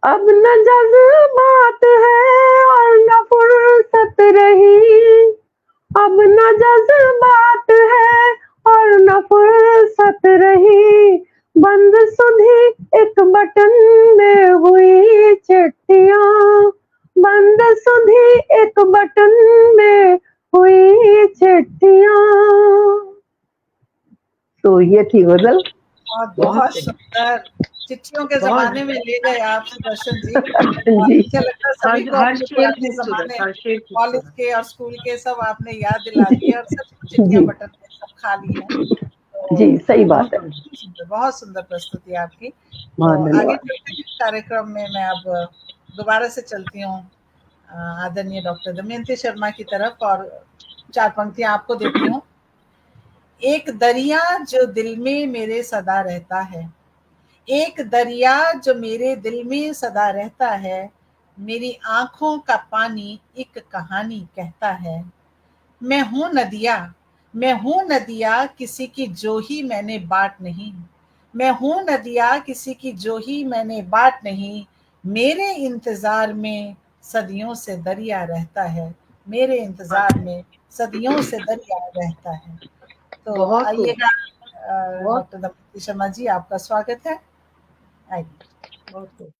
अब न जज्बात है और न फुर्सत रही, अब न जज्बात है और न फुर्सत रही, बंद सुधी एक बटन में हुई चिट्ठियां, बंद सुधी एक बटन में हुई चिट्ठियां। तो ये थी गजल। बहुत सुंदर। चिट्ठियों के जमाने में ले गए आप सुदर्शन जी। जी, मुझे लगता है सभी को हर अपने शेर पुराने खूबसूरत, जमाने हर शेर कॉलेज खूबसूरत। के और स्कूल के सब आपने याद दिला दिए और सब चिट्ठियां जी। बटन में सब खा ली हैं। तो जी, सही बात है। बहुत सुंदर प्रस्तुति आपकी। तो बहुत आगे धन्यवाद। चलते हैं कार्यक्रम में। मैं अब दोबारा से चलती हूँ आदरणीय डॉक्टर दमयंती शर्मा की तरफ और 4 पंक्तियां आपको देती हूँ। एक दरिया जो दिल में मेरे सदा रहता है, एक दरिया जो मेरे दिल में सदा रहता है, मेरी आंखों का पानी एक कहानी कहता है। मैं हूं नदिया, मैं हूं नदिया, किसी की जो ही मैंने बाट नहीं, मैं हूं नदिया, किसी की जो ही मैंने बाट नहीं, मेरे इंतजार में सदियों से दरिया रहता है, मेरे इंतजार में सदियों से दरिया रहता है। तो बहुत खूब, आइएगा बहुत डॉक्टर दमयंती शर्मा जी, आपका स्वागत है। आइए। बहुत खूब।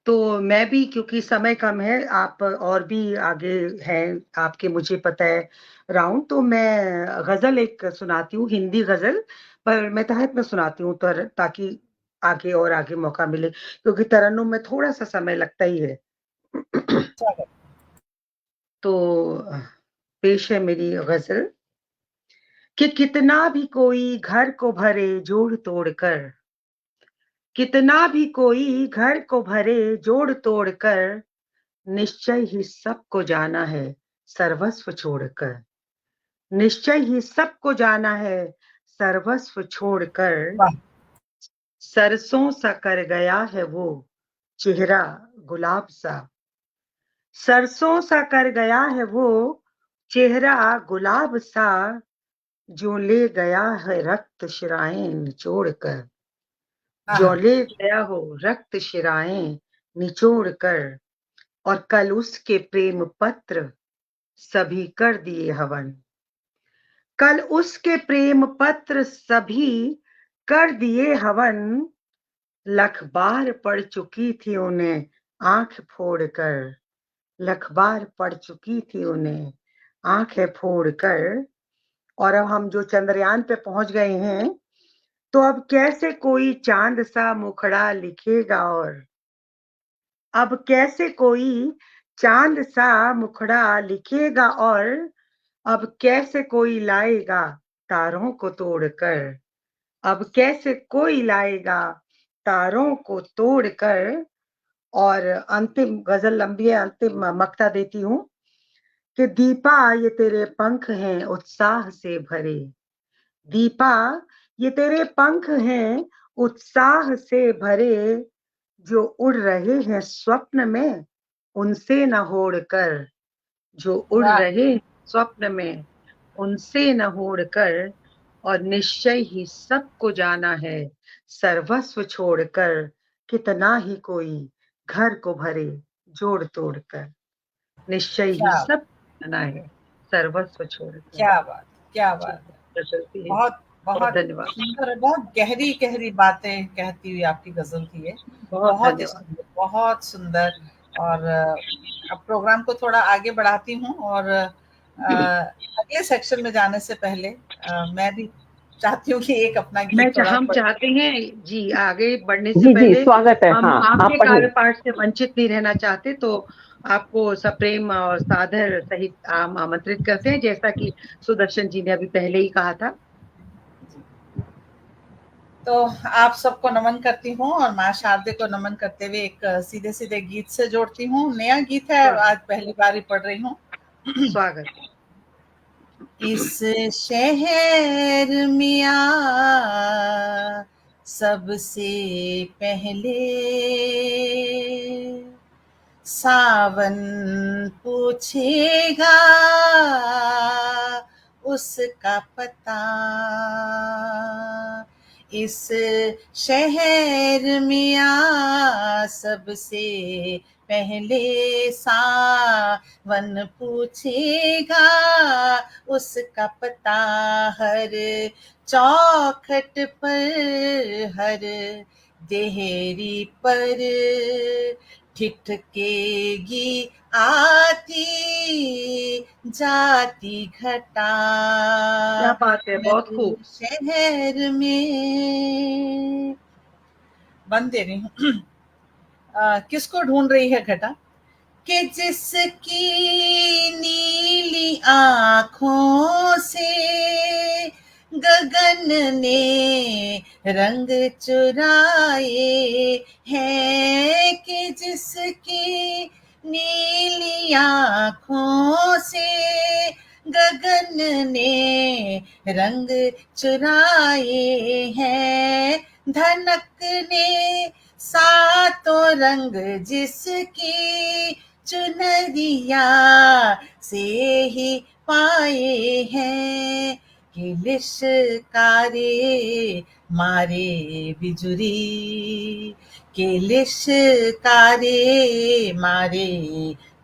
तो मैं भी, क्योंकि समय कम है, आप और भी आगे हैं आपके, मुझे पता है राउंड, तो मैं गजल एक सुनाती हूँ, हिंदी गजल, पर मैं तहत में सुनाती हूँ ताकि आगे और आगे मौका मिले, क्योंकि तरन्नुम में थोड़ा सा समय लगता ही है। स्वागत। तो पेश है मेरी गजल कि कितना भी कोई घर को भरे जोड़ तोड़ कर, कितना भी कोई घर को भरे जोड़ तोड़ कर, निश्चय ही सबको जाना है सर्वस्व छोड़कर, निश्चय ही सबको जाना है सर्वस्व छोड़कर, वाह। सरसों सा कर गया है वो चेहरा गुलाब सा, सरसों सा कर गया है वो चेहरा गुलाब सा, जो ले गया है रक्त शिराएं निचोड़ कर, जो हाँ, ले गया हो रक्त शिराएं निचोड़ कर, और कल उसके प्रेम पत्र सभी कर दिए हवन, कल उसके प्रेम पत्र सभी कर दिए हवन, लख बार पढ़ चुकी थी उन्हें आंख फोड़कर, लख बार पढ़ चुकी थी उन्हें आंखें फोड़कर। और अब हम जो चंद्रयान पे पहुंच गए हैं, तो अब कैसे कोई चांद सा मुखड़ा लिखेगा, और अब कैसे कोई चांद सा मुखड़ा लिखेगा, और अब कैसे कोई लाएगा तारों को तोड़कर, अब कैसे कोई लाएगा तारों को तोड़कर। और अंतिम गजल लंबी है, अंतिम मक्ता देती हूं कि दीपा ये तेरे पंख हैं उत्साह से भरे, दीपा ये तेरे पंख हैं उत्साह से भरे, जो उड़ रहे हैं स्वप्न में उनसे न होड़कर, जो उड़ वाह। रहे स्वप्न में उनसे न होड़कर। और निश्चय ही सबको जाना है, सर्वस्व छोड़कर कितना ही कोई घर को भरे जोड़ तोड़ कर। निश्चय ही क्या सब जाना है, सर्वस्व छोड़कर। क्या बात, क्या जी, बात है। चलती है। बहुत बहुत बहुत धन्यवाद। सुंदर, बहुत गहरी गहरी बातें कहती हुई आपकी गजल थी ये। बहुत बहुत ही धन्यवाद। सुंदर, बहुत सुंदर। और अब प्रोग्राम को थोड़ा आगे बढ़ाती हूँ, और अगले सेक्शन में जाने से पहले मैं भी चाहती हूँ कि एक अपना गीत थोड़ा हम चाहते हैं जी, आगे बढ़ने से जी जी, पहले स्वागत है। हम हाँ, आप आपके पढ़ें। काव्य पाठ से वंचित नहीं रहना चाहते, तो आपको सप्रेम और सादर सहित आमंत्रित करते हैं, जैसा कि सुदर्शन जी ने अभी पहले ही कहा था। तो आप सबको नमन करती हूँ, और माँ शारदे को नमन करते हुए एक सीधे सीधे गीत से जोड़ती हूँ। नया गीत है, आज पहली बार ही पढ़ रही हूँ। स्वागत। इस शहर में सबसे पहले सावन पूछेगा उसका पता। इस शहर में सबसे पहले सावन पूछेगा उसका पता। हर चौखट पर, हर देहरी पर ठिठकेगी आती जाती घटा। क्या बात है, बहुत नगरी खूब। शहर में बंद दे रही हूँ। किसको ढूंढ रही है घटा? कि जिसकी नीली आंखों से गगन ने रंग चुराए हैं, कि जिसकी नीली आंखों से गगन ने रंग चुराए हैं। धनक ने सातों रंग जिसकी चुनरिया से ही पाए हैं, कि लिशकारे मारे बिजुरी, कि लिशकारे मारे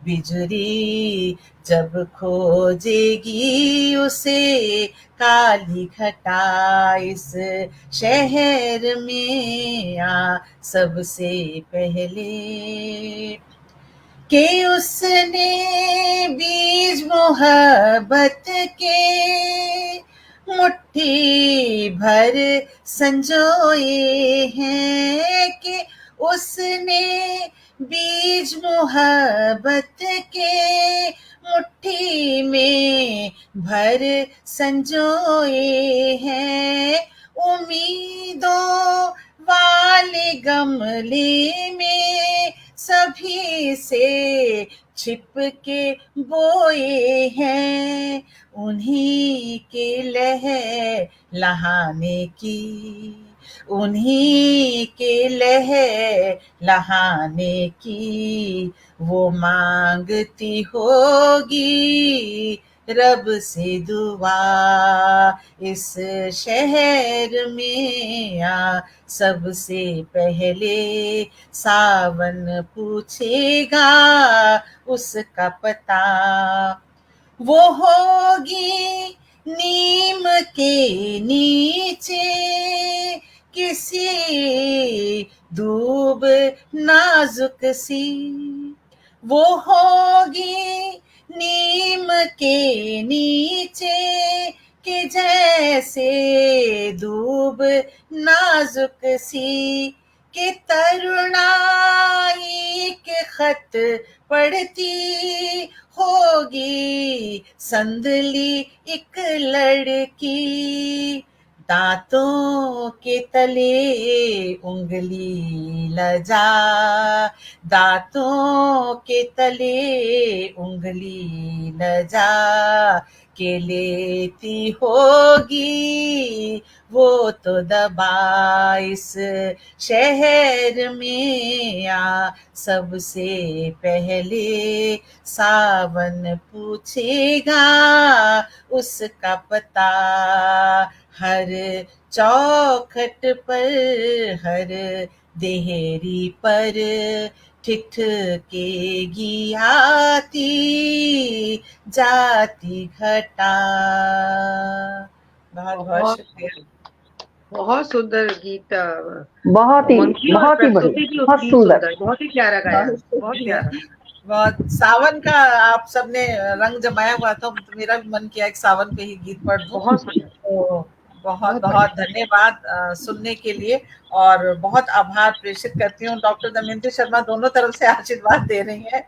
बिजुरी। जब खोजेगी उसे काली घटा। इस शहर में सबसे पहले कि उसने बीज मोहब्बत के मुट्ठी भर संजोए हैं, कि उसने बीज मोहब्बत के मुट्ठी में भर संजोए हैं। उम्मीदों वाले गमले में सभी से छिप के बोए हैं, उन्हीं के लहाने की, उन्हीं के लहाने की वो मांगती होगी रब से दुआ। इस शहर में सबसे पहले सावन पूछेगा उसका पता। वो होगी नीम के नीचे किसी दूब नाजुक सी। वो होगी नीम के नीचे कि जैसे दूब नाजुक सी, कि तरुणाई के खत पढ़ती होगी संदली एक लड़की। दांतों के तले उंगली लजा, दांतों के तले उंगली लजा, के लेती होगी, वो तो दबा इस शहर में आ, सबसे पहले सावन पूछेगा उसका पता, हर चौखट पर हर देहरी पर ठिठकेगी आती जाती घटा। बहुत बहुत शुक्रिया। बहुत सुंदर गीत बहुत ही उमंग की, और बहुत ही प्रस्तुति बढ़िया, भी बहुत उतनी सुंदर। बहुत ही प्यारा गाया, बहुत बहुत शुक्रिया। प्यारा। बहुत सावन का आप सबने रंग जमाया हुआ था, तो मेरा भी मन किया एक सावन पे ही गीत पढ़ दूं। बहुत सुंदर, तो बहुत बहुत बहुत धन्यवाद सुनने के लिए, और बहुत आभार प्रेषित करती हूँ। डॉक्टर दमयंती शर्मा दोनों तरफ से आशीर्वाद दे रही हैं।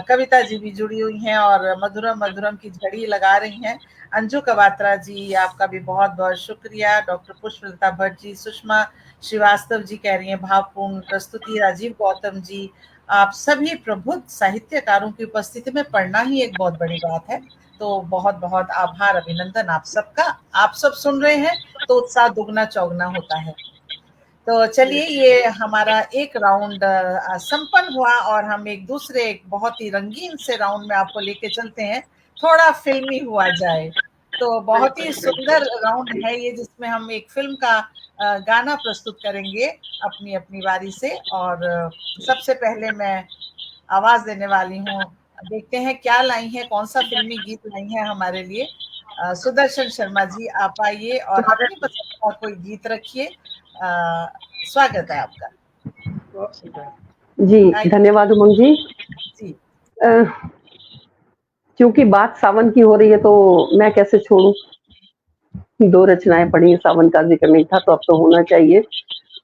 कविता जी भी जुड़ी हुई हैं और मधुरम मधुरम की झड़ी लगा रही हैं। अंजू कवात्रा जी, आपका भी बहुत बहुत शुक्रिया। डॉक्टर पुष्पलता भट्ट जी, सुषमा श्रीवास्तव जी कह रही हैं भावपूर्ण प्रस्तुति। राजीव गौतम जी, आप सभी प्रबुद्ध साहित्यकारों की उपस्थिति में पढ़ना ही एक बहुत बड़ी बात है। तो बहुत बहुत आभार, अभिनंदन आप सबका। आप सब सुन रहे हैं तो उत्साह दुगना चौगना होता है। तो चलिए, ये हमारा एक राउंड संपन्न हुआ और हम एक दूसरे एक बहुत ही रंगीन से राउंड में आपको लेके चलते हैं, थोड़ा फिल्मी हुआ जाए। तो बहुत ही सुंदर राउंड है ये, जिसमें हम एक फिल्म का गाना प्रस्तुत करेंगे अपनी अपनी बारी से। और सबसे पहले मैं आवाज देने वाली हूँ। देखते हैं क्या लाई है, कौन सा फिल्मी गीत लाई है हमारे लिए। सुदर्शन शर्मा जी, आप आइए और अपनी पसंद का कोई गीत रखिए। स्वागत है आपका। जी धन्यवाद उमंग जी। जी क्योंकि बात सावन की हो रही है तो मैं कैसे छोड़ूं। 2 रचनाएं पढ़ी, सावन का जिक्र नहीं था तो अब तो होना चाहिए।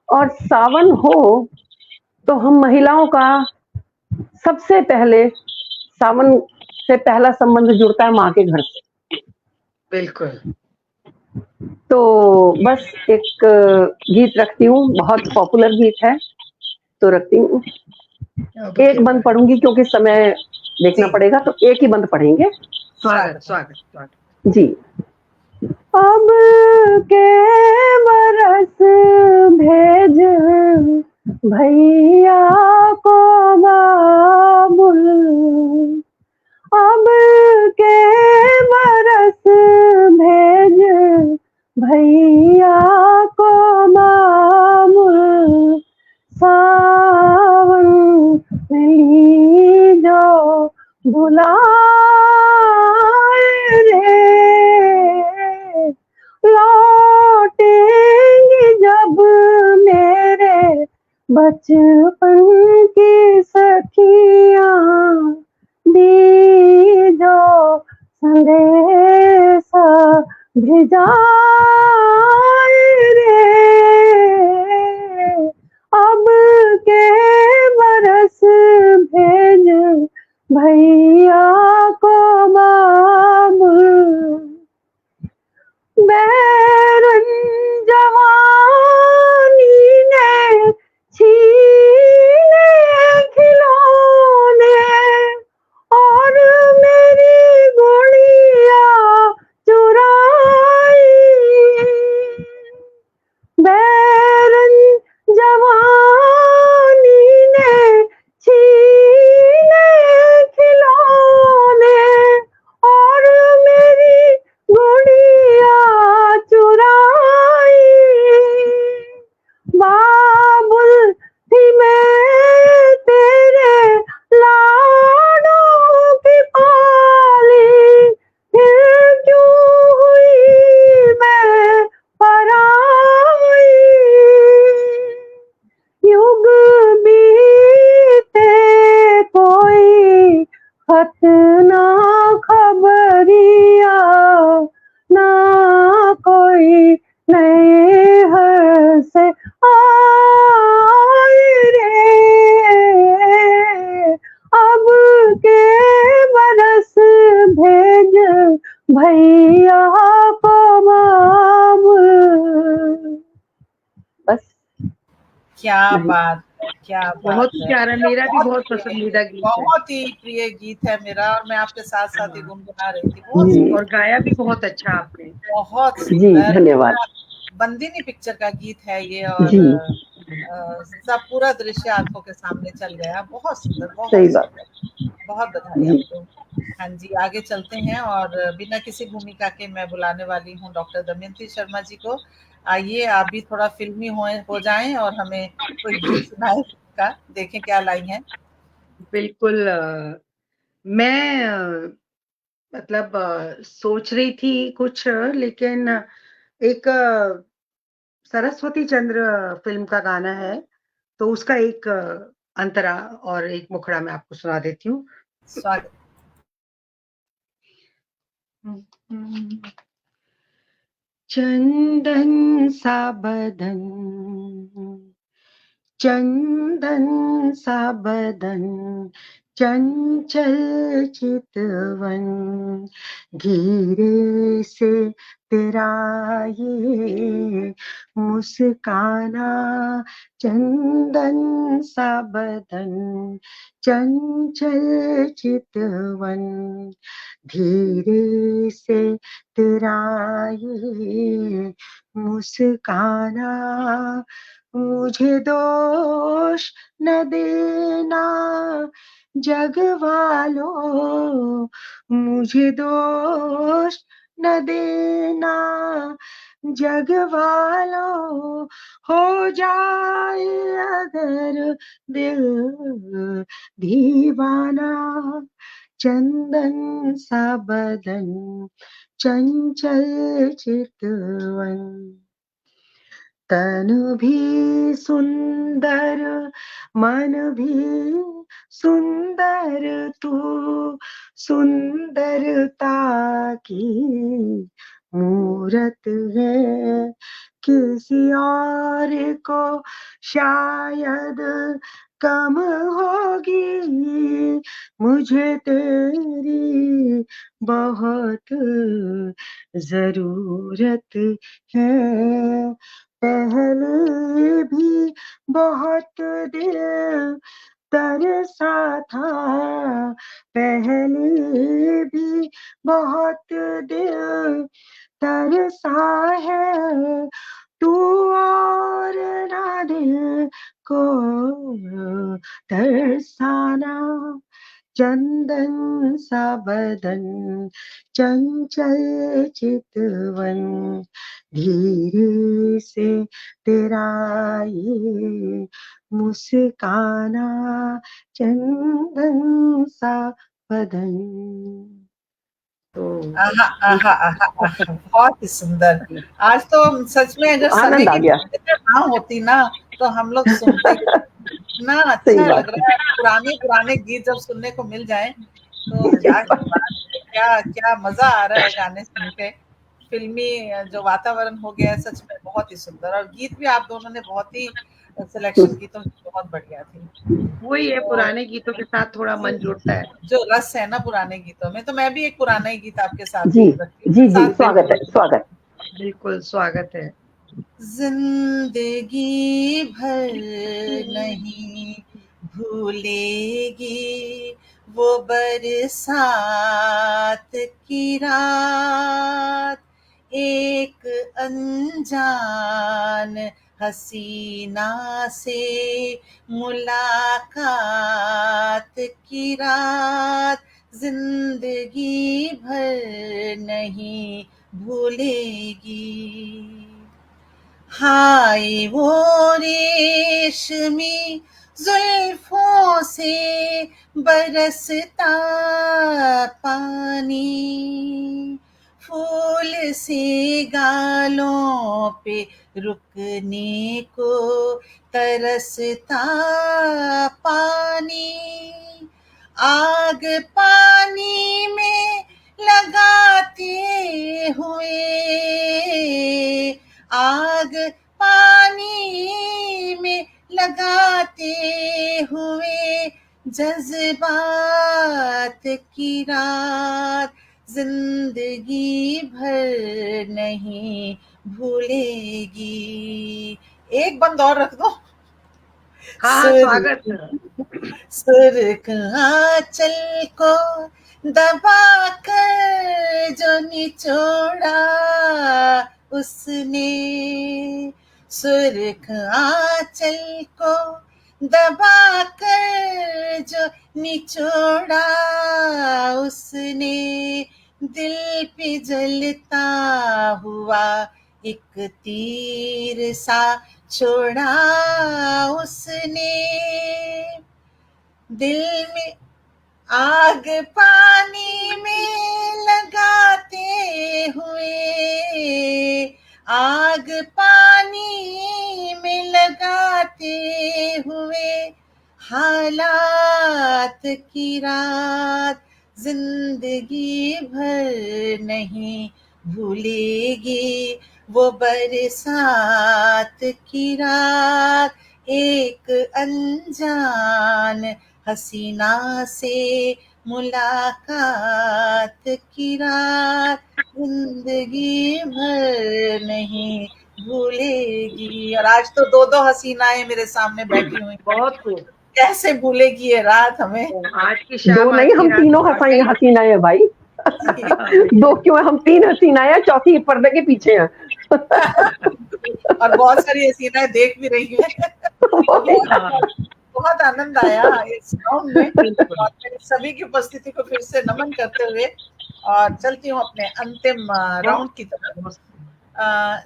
और सावन हो तो हम महिलाओं का सबसे पहले सावन से पहला संबंध जुड़ता है माँ के घर से। बिल्कुल। तो बस एक गीत रखती हूँ, बहुत पॉपुलर गीत है तो रखती हूँ। एक बंद पढ़ूंगी क्योंकि समय देखना पड़ेगा, तो एक ही बंद पढ़ेंगे। स्वागत स्वागत स्वागत जी। अब के बरस भेज भैया को बाबुल, अब के बरस भेज भैया को बाबुल, सावन मिली जो बुलाए रे, लौटेंगी जब मेरे बचपन की सखियां, दी जो संदेशा भिजाए रे, अब के बरस भेज भैया को बाबुल, बैरन जवानी ने छीने खिलौने और मेरी गुड़िया चुराई, बैरन जवानी ने छीने खिलौने और मेरी गुड़िया चुराई, बाबुल थी मैं तेरे लाडों की पाली, फिर क्यों हुई मैं पराई, युग बीते कोई खत ना खबरिया, ना कोई नए हर से आए रे, अब के बरस भेज भैया को बाबुल। बस क्या बात है, क्या बहुत बात ही है। प्यारा, मेरा भी बहुत प्रिय, पसंदीदा गीत है। बहुत ही प्रिय गीत है मेरा, और मैं आपके साथ साथ ही हाँ, गुनगुना रही थी। बहुत जी और गाया भी बहुत अच्छा आपने। बहुत जी, सुंदर। धन्यवाद। बंदिनी पिक्चर का गीत है ये, और जी, सब पूरा दृश्य आंखों के सामने चल गया। बहुत सुंदर, बहुत सही बात। सुंदर। बहुत बधाई जी, आपको। हाँ जी, आगे चलते हैं, और बिना किसी भूमिका के मैं बुलाने वाली हूँ डॉक्टर दमयंती शर्मा जी को। आइए, आप भी थोड़ा फिल्मी हो जाएं और हमें कोई गीत सुनाए का, देखें क्या लाई है। बिल्कुल। मैं मतलब सोच रही थी कुछ, लेकिन एक सरस्वती चंद्र फिल्म का गाना है, तो उसका एक अंतरा और एक मुखड़ा मैं आपको सुना देती हूँ। स्वागत। चंदन सा बदन, चंदन सा बदन, चंचल चितवन, धीरे से तेरा ये मुस्काना, चंदन सा बदन, चंचल चितवन, धीरे से तेरा ये मुस्काना, मुझे दोष न देना जग वालों, मुझे दोष न देना जग वालों, हो जाए अगर दिल दीवाना, चंदन सा बदन, चंचल चितवन, तन भी सुंदर, मन भी सुंदर, तू सुंदरता की मूरत है, किसी और को शायद कम होगी, मुझे तेरी बहुत जरूरत है, पहले भी बहुत दिल तरसा था, पहले भी बहुत दिल तरसा है, तू और ना दिल को तरसाना, चंदन सा बदन, चंचल चितवन, धीरे से तेरा ये मुस्काना, चंदन सा बदन। तो आहा आहा आहा आहा, बहुत ही सुंदर। आज तो सच में अगर समय आनंद आ की गया। कद्र ना होती ना, तो हम लोग सुनते ही, इतना सही अच्छा बात लग है। रहा है। पुराने पुराने गीत जब सुनने को मिल जाए तो क्या बात है, क्या क्या मजा आ रहा है गाने सुन के। फिल्मी जो वातावरण हो गया है, सच में बहुत ही सुंदर। और गीत भी आप दोनों ने बहुत ही, सिलेक्शन गीतों की बहुत बढ़िया थी। वही है, तो पुराने गीतों के साथ थोड़ा मन जुड़ता है। जो रस है ना पुराने गीतों में, तो मैं भी एक पुराना ही गीत आपके साथ जी रखती हूँ, जी जी, साथ में स्वागत है, स्वागत। बिल्कुल स्वागत है। जिंदगी भर नहीं भूलेगी वो बरसात की रात, एक अनजान हसीना से मुलाकात की रात, जिंदगी भर नहीं भूलेगी। हाय वो रेशमी जुल्फों से बरसता पानी, फूल से गालों पे रुकने को तरसता पानी, आग पानी में लगाते हुए, आग पानी में लगाते हुए, जज्बात की रात, जिंदगी भर नहीं भूलेगी। एक बंद और रख दो। हाँ, सुर स्वागत। सुर्ख आंचल को दबा कर जो निचोड़ा उसने, सुर्ख आंचल को दबा कर जो निचोड़ा उसने, दिल पे जलता हुआ एक तीर सा छोड़ा उसने, दिल में आग पानी में लगाते हुए, आग पानी में लगाते हुए, हालात की रात जिंदगी भर नहीं भूलेगी, वो बरसात की रात, एक अनजान हसीना से मुलाकात की रात जिंदगी भर नहीं भूलेगी। और आज तो दो दो हसीनाएं मेरे सामने बैठी हुई, बहुत खूब। कैसे भूलेगी ये रात हमें। आज की शाम, दो नहीं, हम तीनों हसीना है भाई। दो क्यों, हम तीन हसीना है, चौथी पर्दे के पीछे है। और बहुत सारी हसीनाएं देख भी रही है। बहुत आनंद आया इस राउंड में, और मेरी सभी की उपस्थिति को फिर से नमन करते हुए और चलती हूँ अपने अंतिम राउंड की तरफ।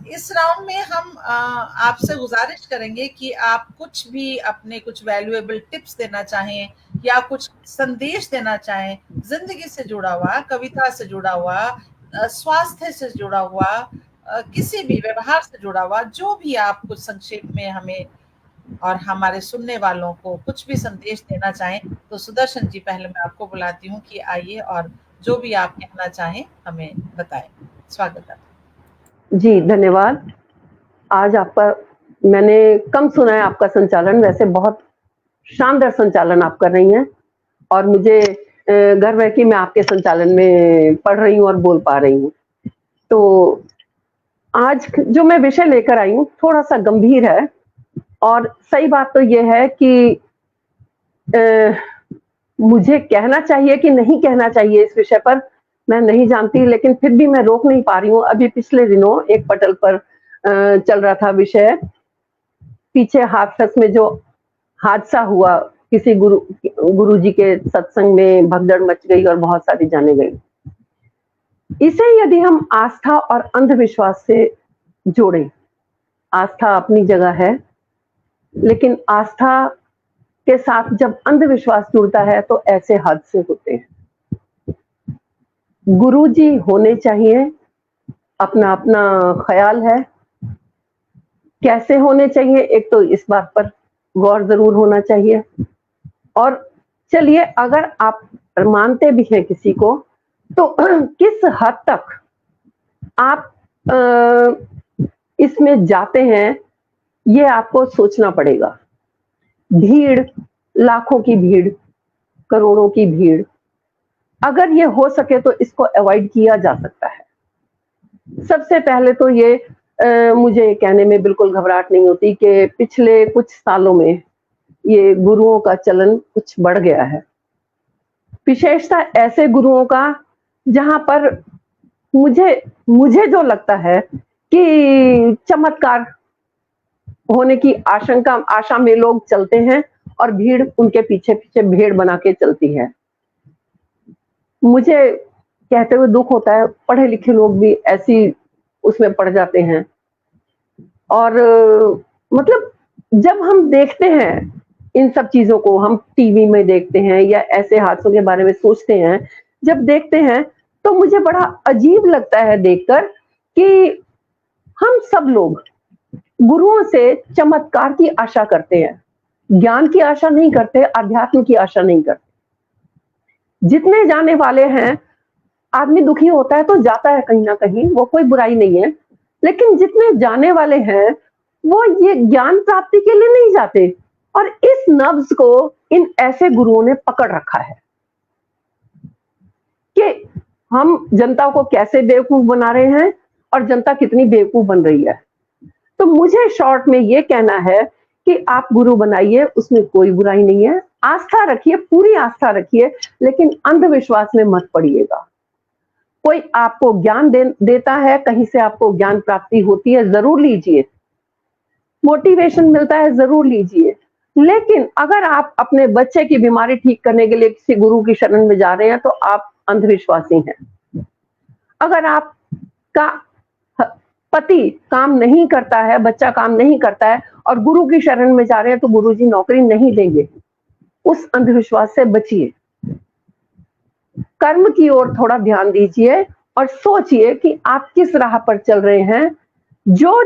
इस राउंड में हम आपसे गुजारिश करेंगे कि आप कुछ भी अपने कुछ वैल्यूएबल टिप्स देना चाहें या कुछ संदेश देना चाहें, जिंदगी से जुड़ा हुआ, कविता से जुड़ा हुआ, स्वास्थ्य से जुड़ा हुआ, किसी भी व्यवहार से जुड़ा हुआ, जो भी आप कुछ संक्षेप में हमें और हमारे सुनने वालों को कुछ भी संदेश देना चाहें, तो सुदर्शन जी पहले मैं आपको बुलाती हूँ कि आइए और जो भी आप कहना चाहें हमें बताएं। स्वागत है जी। धन्यवाद। आज आपका, मैंने कम सुना है आपका संचालन, वैसे बहुत शानदार संचालन आप कर रही हैं और मुझे गर्व है कि मैं आपके संचालन में पढ़ रही हूँ और बोल पा रही हूँ। तो आज जो मैं विषय लेकर आई हूँ थोड़ा सा गंभीर है, और सही बात तो ये है कि मुझे कहना चाहिए कि नहीं कहना चाहिए इस विषय पर, मैं नहीं जानती, लेकिन फिर भी मैं रोक नहीं पा रही हूँ। अभी पिछले दिनों एक पटल पर चल रहा था विषय, पीछे हाथरस में जो हादसा हुआ, किसी गुरुजी के सत्संग में भगदड़ मच गई और बहुत सारी जाने गई। इसे यदि हम आस्था और अंधविश्वास से जोड़ें, आस्था अपनी जगह है, लेकिन आस्था के साथ जब अंधविश्वास जुड़ता है तो ऐसे हादसे होते हैं। गुरुजी होने चाहिए, अपना अपना ख्याल है, कैसे होने चाहिए एक तो इस बात पर गौर जरूर होना चाहिए। और चलिए, अगर आप मानते भी हैं किसी को, तो किस हद तक आप इसमें जाते हैं ये आपको सोचना पड़ेगा। भीड़, लाखों की भीड़, करोड़ों की भीड़, अगर ये हो सके तो इसको अवॉइड किया जा सकता है। सबसे पहले तो ये मुझे कहने में बिल्कुल घबराहट नहीं होती कि पिछले कुछ सालों में ये गुरुओं का चलन कुछ बढ़ गया है, विशेषता ऐसे गुरुओं का जहां पर मुझे जो लगता है कि चमत्कार होने की आशा में लोग चलते हैं और भीड़ उनके पीछे पीछे भेड़ बना के चलती है। मुझे कहते हुए दुख होता है, पढ़े लिखे लोग भी ऐसी उसमें पड़ जाते हैं। और मतलब जब हम देखते हैं इन सब चीजों को, हम टीवी में देखते हैं या ऐसे हादसों के बारे में सोचते हैं, जब देखते हैं तो मुझे बड़ा अजीब लगता है देखकर कि हम सब लोग गुरुओं से चमत्कार की आशा करते हैं, ज्ञान की आशा नहीं करते, अध्यात्म की आशा नहीं करते। जितने जाने वाले हैं, आदमी दुखी होता है तो जाता है कहीं ना कहीं, वो कोई बुराई नहीं है, लेकिन जितने जाने वाले हैं वो ये ज्ञान प्राप्ति के लिए नहीं जाते। और इस नब्ज को इन ऐसे गुरुओं ने पकड़ रखा है कि हम जनता को कैसे बेवकूफ बना रहे हैं और जनता कितनी बेवकूफ बन रही है। तो मुझे शॉर्ट में ये कहना है कि आप गुरु बनाइए, उसमें कोई बुराई नहीं है। आस्था रखिए, पूरी आस्था रखिए, लेकिन अंधविश्वास में मत पड़िएगा। कोई आपको ज्ञान देता है, कहीं से आपको ज्ञान प्राप्ति होती है, जरूर लीजिए। मोटिवेशन मिलता है, जरूर लीजिए। लेकिन अगर आप अपने बच्चे की बीमारी ठीक करने के लिए किसी गुरु की शरण में जा रहे हैं तो आप अंधविश्वासी हैं। अगर आपका पति काम नहीं करता है, बच्चा काम नहीं करता है और गुरु की शरण में जा रहे हैं तो गुरुजी नौकरी नहीं देंगे, उस अंधविश्वास से बचिए। कर्म की ओर थोड़ा ध्यान दीजिए और सोचिए कि आप किस राह पर चल रहे हैं। जो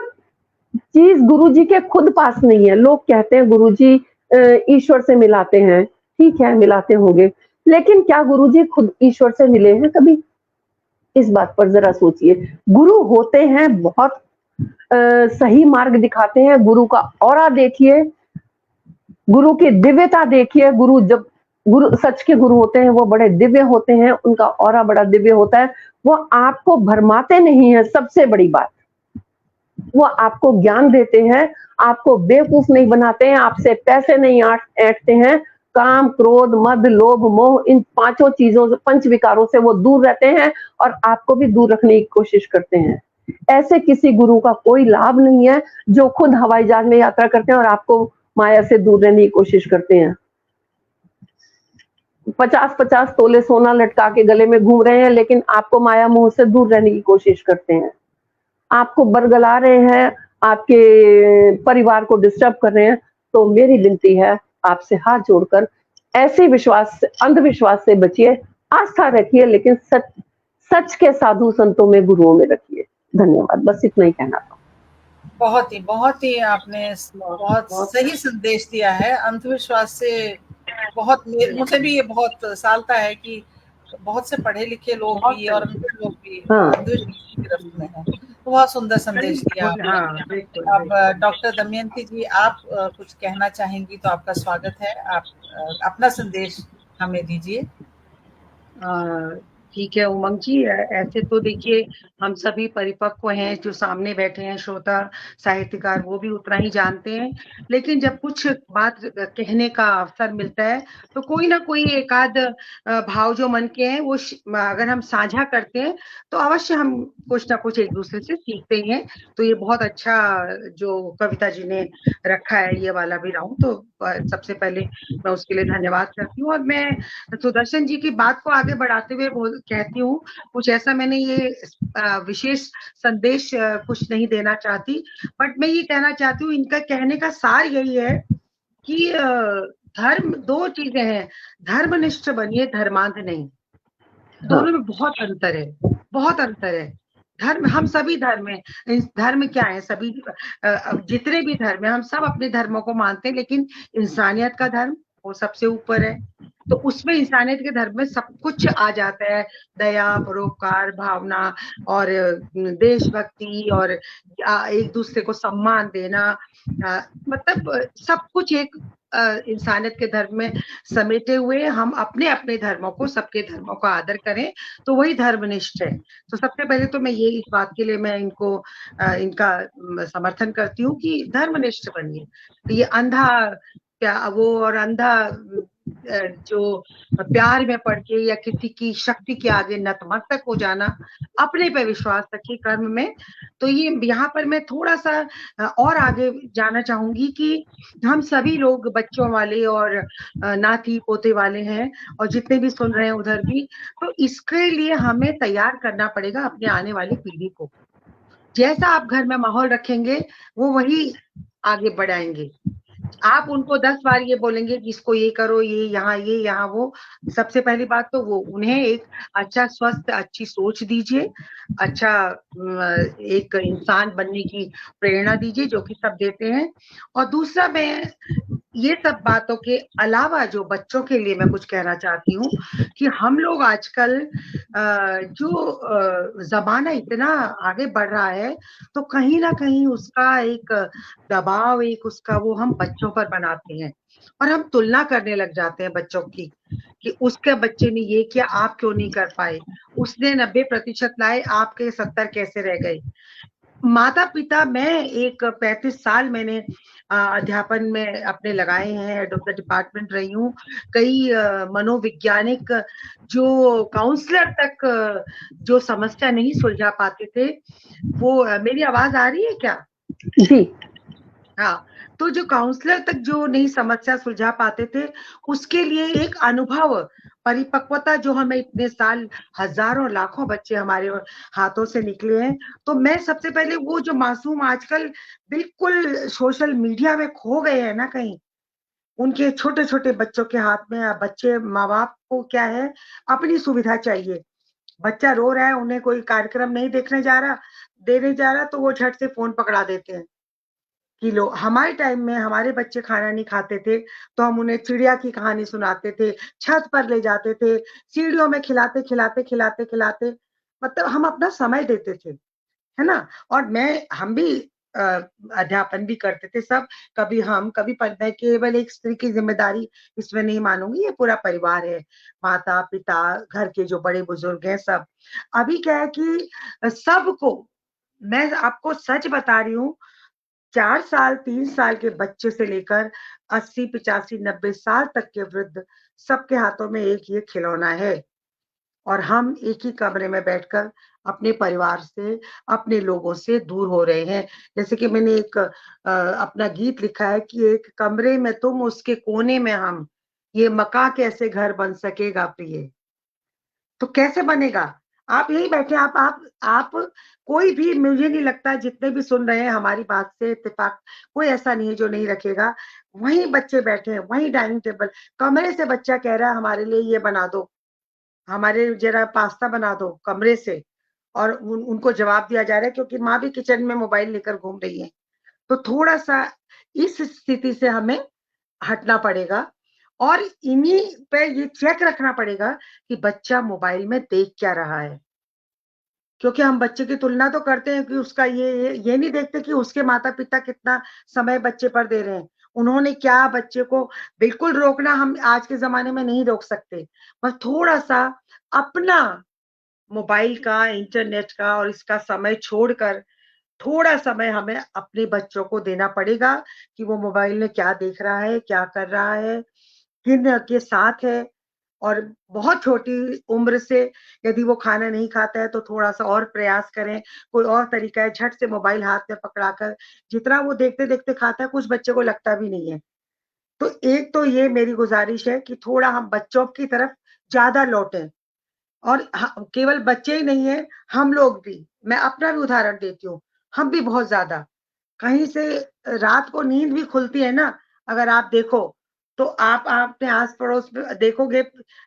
चीज गुरुजी के खुद पास नहीं है, लोग कहते हैं गुरुजी ईश्वर से मिलाते हैं, ठीक है मिलाते होंगे, लेकिन क्या गुरुजी खुद ईश्वर से मिले हैं कभी? इस बात पर जरा सोचिए। गुरु होते हैं, बहुत सही मार्ग दिखाते हैं। गुरु का ऑरा देखिए, गुरु की दिव्यता देखिए। गुरु सच के गुरु होते हैं, वो बड़े दिव्य होते हैं, उनका ऑरा बड़ा दिव्य होता है। वो आपको भरमाते नहीं है, सबसे बड़ी बात। वो आपको ज्ञान देते हैं, आपको बेवकूफ नहीं बनाते हैं, आपसे पैसे नहीं ऐंठते हैं। काम, क्रोध, मद, लोभ, मोह, इन पांचों चीजों से, पंच विकारों से वो दूर रहते हैं और आपको भी दूर रखने की कोशिश करते हैं। ऐसे किसी गुरु का कोई लाभ नहीं है जो खुद हवाई जहाज में यात्रा करते हैं और आपको माया से दूर रहने की कोशिश करते हैं। 50-50 तोले सोना लटका के गले में घूम रहे हैं, लेकिन आपको माया मोह से दूर रहने की कोशिश करते हैं। आपको बरगला रहे हैं, आपके परिवार को डिस्टर्ब कर रहे हैं। तो मेरी विनती है आपसे हाथ जोड़कर, ऐसे अंधविश्वास से बचिए, आस्था रखिए, लेकिन सच के साधु संतों में, गुरुओं में रखिए। धन्यवाद, बस इतना ही कहना था। बहुत ही आपने बहुत सही संदेश दिया है। अंधविश्वास से बहुत, मुझे भी ये बहुत सालता है कि बहुत से पढ़े लिखे लोग भी और अनपढ़ लोग भी अंधविश्वास की गिरफ्त में हैं। तो बहुत सुंदर संदेश दिया आपने। अब डॉक्टर दमयंती जी, आप कुछ कहना चाहेंगी तो आपका स्वागत है। आप अपना संदेश हमें दीजिए। ठीक है उमंग जी, ऐसे तो देखिए हम सभी परिपक्व हैं, जो सामने बैठे हैं श्रोता साहित्यकार वो भी उतना ही जानते हैं, लेकिन जब कुछ बात कहने का अवसर मिलता है तो कोई ना कोई एक आध भाव जो मन के हैं वो अगर हम साझा करते हैं तो अवश्य हम कुछ ना कुछ एक दूसरे से सीखते हैं। तो ये बहुत अच्छा जो कविता जी ने रखा है ये वाला भी राउंड, तो सबसे पहले मैं उसके लिए धन्यवाद करती हूँ। और मैं सुदर्शन जी की बात को आगे बढ़ाते हुए कहती हूँ, कुछ ऐसा मैंने ये विशेष संदेश कुछ नहीं देना चाहती, बट मैं ये कहना चाहती हूँ, इनका कहने का सार यही है कि धर्म दो चीजें हैं, धर्मनिष्ठ बनिए, धर्मांध नहीं। दोनों में बहुत अंतर है, बहुत अंतर है। धर्म, हम सभी धर्म है, धर्म क्या है, सभी जितने भी धर्म है हम सब अपने धर्मों को मानते हैं, लेकिन इंसानियत का धर्म वो सबसे ऊपर है। तो उसमें इंसानियत के धर्म में सब कुछ आ जाता है, दया, परोपकार भावना और देशभक्ति और एक दूसरे को सम्मान देना, मतलब सब कुछ एक इंसानियत के धर्म में समेटे हुए हम अपने अपने धर्मों को, सबके धर्मों का आदर करें, तो वही धर्मनिष्ठ है। तो सबसे पहले तो मैं ये इस बात के लिए मैं इनको इनका समर्थन करती हूँ कि धर्मनिष्ठ बनिए। तो ये अंधा वो और अंधा जो प्यार में पड़ के या किसी की शक्ति के आगे नतमस्तक हो जाना, अपने पे विश्वास रखिए कर्म में। तो ये यहाँ पर मैं थोड़ा सा और आगे जाना चाहूंगी कि हम सभी लोग बच्चों वाले और नाती पोते वाले हैं, और जितने भी सुन रहे हैं उधर भी, तो इसके लिए हमें तैयार करना पड़ेगा अपने आने वाली पीढ़ी को। जैसा आप घर में माहौल रखेंगे वो वही आगे बढ़ाएंगे। आप उनको 10 बार ये बोलेंगे कि इसको ये करो, ये यहाँ वो, सबसे पहली बात तो वो उन्हें एक अच्छा स्वस्थ अच्छी सोच दीजिए, अच्छा एक इंसान बनने की प्रेरणा दीजिए, जो कि सब देते हैं। और दूसरा, मैं ये सब बातों के अलावा जो बच्चों के लिए मैं कुछ कहना चाहती हूँ कि हम लोग आजकल जो जमाना इतना आगे बढ़ रहा है, तो कहीं ना कहीं उसका एक दबाव, एक उसका वो हम बच्चों पर बनाते हैं और हम तुलना करने लग जाते हैं बच्चों की कि उसके बच्चे ने ये किया, आप क्यों नहीं कर पाए, उसने 90% लाए, आपके 70 कैसे रह गए। माता पिता, मैं एक 35 साल मैंने अध्यापन में अपने लगाए हैं, हेड ऑफ द डिपार्टमेंट रही हूँ। कई मनोवैज्ञानिक जो काउंसलर तक जो समस्या नहीं सुलझा पाते थे, वो मेरी आवाज आ रही है क्या? जी। हाँ, तो जो काउंसलर तक जो नहीं समस्या सुलझा पाते थे, उसके लिए एक अनुभव, परिपक्वता जो हमें इतने साल, हजारों लाखों बच्चे हमारे हाथों से निकले हैं, तो मैं सबसे पहले वो जो मासूम आजकल बिल्कुल सोशल मीडिया में खो गए हैं ना कहीं, उनके छोटे छोटे बच्चों के हाथ में, बच्चे माँ बाप को क्या है, अपनी सुविधा चाहिए। बच्चा रो रहा है, उन्हें कोई कार्यक्रम नहीं देने जा रहा, तो वो झट से फोन पकड़ा देते हैं कि लो। हमारे टाइम में हमारे बच्चे खाना नहीं खाते थे, तो हम उन्हें चिड़िया की कहानी सुनाते थे, छत पर ले जाते थे, सीढ़ियों में खिलाते, मतलब हम अपना समय देते थे, है ना? और हम भी अ, अध्यापन भी करते थे सब। कभी पर मैं केवल एक स्त्री की जिम्मेदारी इसमें नहीं मानूंगी, ये पूरा परिवार है, माता पिता, घर के जो बड़े बुजुर्ग हैं, सब। अभी क्या है कि सबको, मैं आपको सच बता रही हूँ, 4 साल, 3 साल के बच्चे से लेकर 80, 85, 90 साल तक के वृद्ध, सबके हाथों में एक ये खिलौना है। और हम एक ही कमरे में बैठकर अपने परिवार से, अपने लोगों से दूर हो रहे हैं। जैसे कि मैंने एक अपना गीत लिखा है कि एक कमरे में तुम, उसके कोने में हम, ये मकान कैसे घर बन सकेगा प्रिय? तो कैसे बनेगा? आप यही बैठे, आप कोई भी, मुझे नहीं लगता जितने भी सुन रहे हैं हमारी बात से इत्तेफाक कोई ऐसा नहीं है जो नहीं रखेगा। वहीं बच्चे बैठे हैं, वहीं डाइनिंग टेबल, कमरे से बच्चा कह रहा है हमारे लिए ये बना दो, हमारे जरा पास्ता बना दो, कमरे से। और उनको जवाब दिया जा रहा है क्योंकि माँ भी किचन में मोबाइल लेकर घूम रही है। तो थोड़ा-सा इस स्थिति से हमें हटना पड़ेगा और इन्हीं पे ये चेक रखना पड़ेगा कि बच्चा मोबाइल में देख क्या रहा है। क्योंकि हम बच्चे की तुलना तो करते हैं कि उसका ये नहीं देखते कि उसके माता-पिता कितना समय बच्चे पर दे रहे हैं। उन्होंने क्या बच्चे को, बिल्कुल रोकना हम आज के ज़माने में नहीं रोक सकते। बस थोड़ा-सा अपना मोबाइल का, इंटरनेट का और इसका समय छोड़कर थोड़ा समय हमें अपने बच्चों को देना पड़ेगा कि वो मोबाइल में क्या देख रहा है, क्या कर रहा है, किन के साथ है। और बहुत छोटी उम्र से यदि वो खाना नहीं खाता है तो थोड़ा-सा और प्रयास करें, कोई और तरीका है, झट से मोबाइल हाथ में पकड़ाकर, जितना वो देखते-देखते खाता है, कुछ बच्चे को लगता भी नहीं है। तो एक तो ये मेरी गुज़ारिश है कि थोड़ा हम बच्चों की तरफ ज़्यादा लौटें। और केवल बच्चे ही नहीं है, हम लोग भी, मैं अपना भी उदाहरण देती हूँ, हम भी बहुत ज़्यादा, कहीं से रात को नींद भी खुलती है ना, अगर आप देखो, तो आप अपने आस-पड़ोस में देखोगे,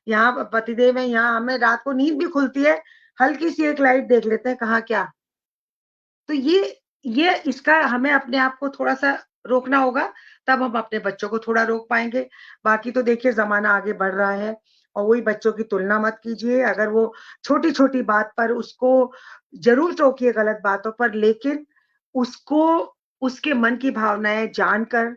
यहाँ पतिदेव है, यहाँ हमें रात को नींद भी खुलती है, हल्की-सी एक लाइट देख लेते हैं, कहाँ क्या। तो ये इसका हमें अपने आप को थोड़ा-सा रोकना होगा, तब हम अपने बच्चों को थोड़ा रोक पाएँगे। बाकी तो देखिए ज़माना आगे बढ़ रहा है और वही बच्चों की तुलना मत कीजिए। अगर वो छोटी-छोटी बात पर उसको ज़रूर टोकिए गलत बातों पर, लेकिन उसको उसके मन की भावनाएँ जानकर,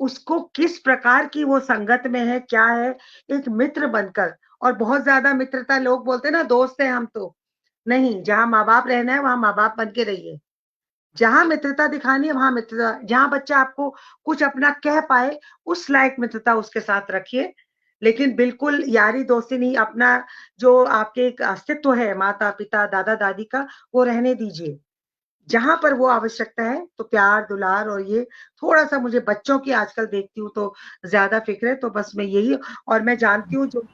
उसको किस प्रकार की वो संगत में है, क्या है, एक मित्र बनकर। और बहुत ज़्यादा मित्रता, लोग बोलते हैं ना दोस्त हैं हम तो, नहीं, जहाँ माँ-बाप रहना है, वहाँ माँ-बाप बन के रहिए। जहाँ मित्रता दिखानी है वहाँ मित्रता, जहाँ बच्चा आपको कुछ अपना कह पाए, उस लायक मित्रता उसके साथ रखिए। लेकिन बिल्कुल यारी दोस्ती नहीं, अपना जो आपके एक अस्तित्व है माता-पिता, दादा-दादी का, वो रहने दीजिए। जहाँ पर वो आवश्यकता है तो प्यार, दुलार और ये थोड़ा-सा, मुझे बच्चों की आजकल देखती हूँ तो ज़्यादा फ़िक्र है, तो बस मैं यही, और मैं जानती हूँ जो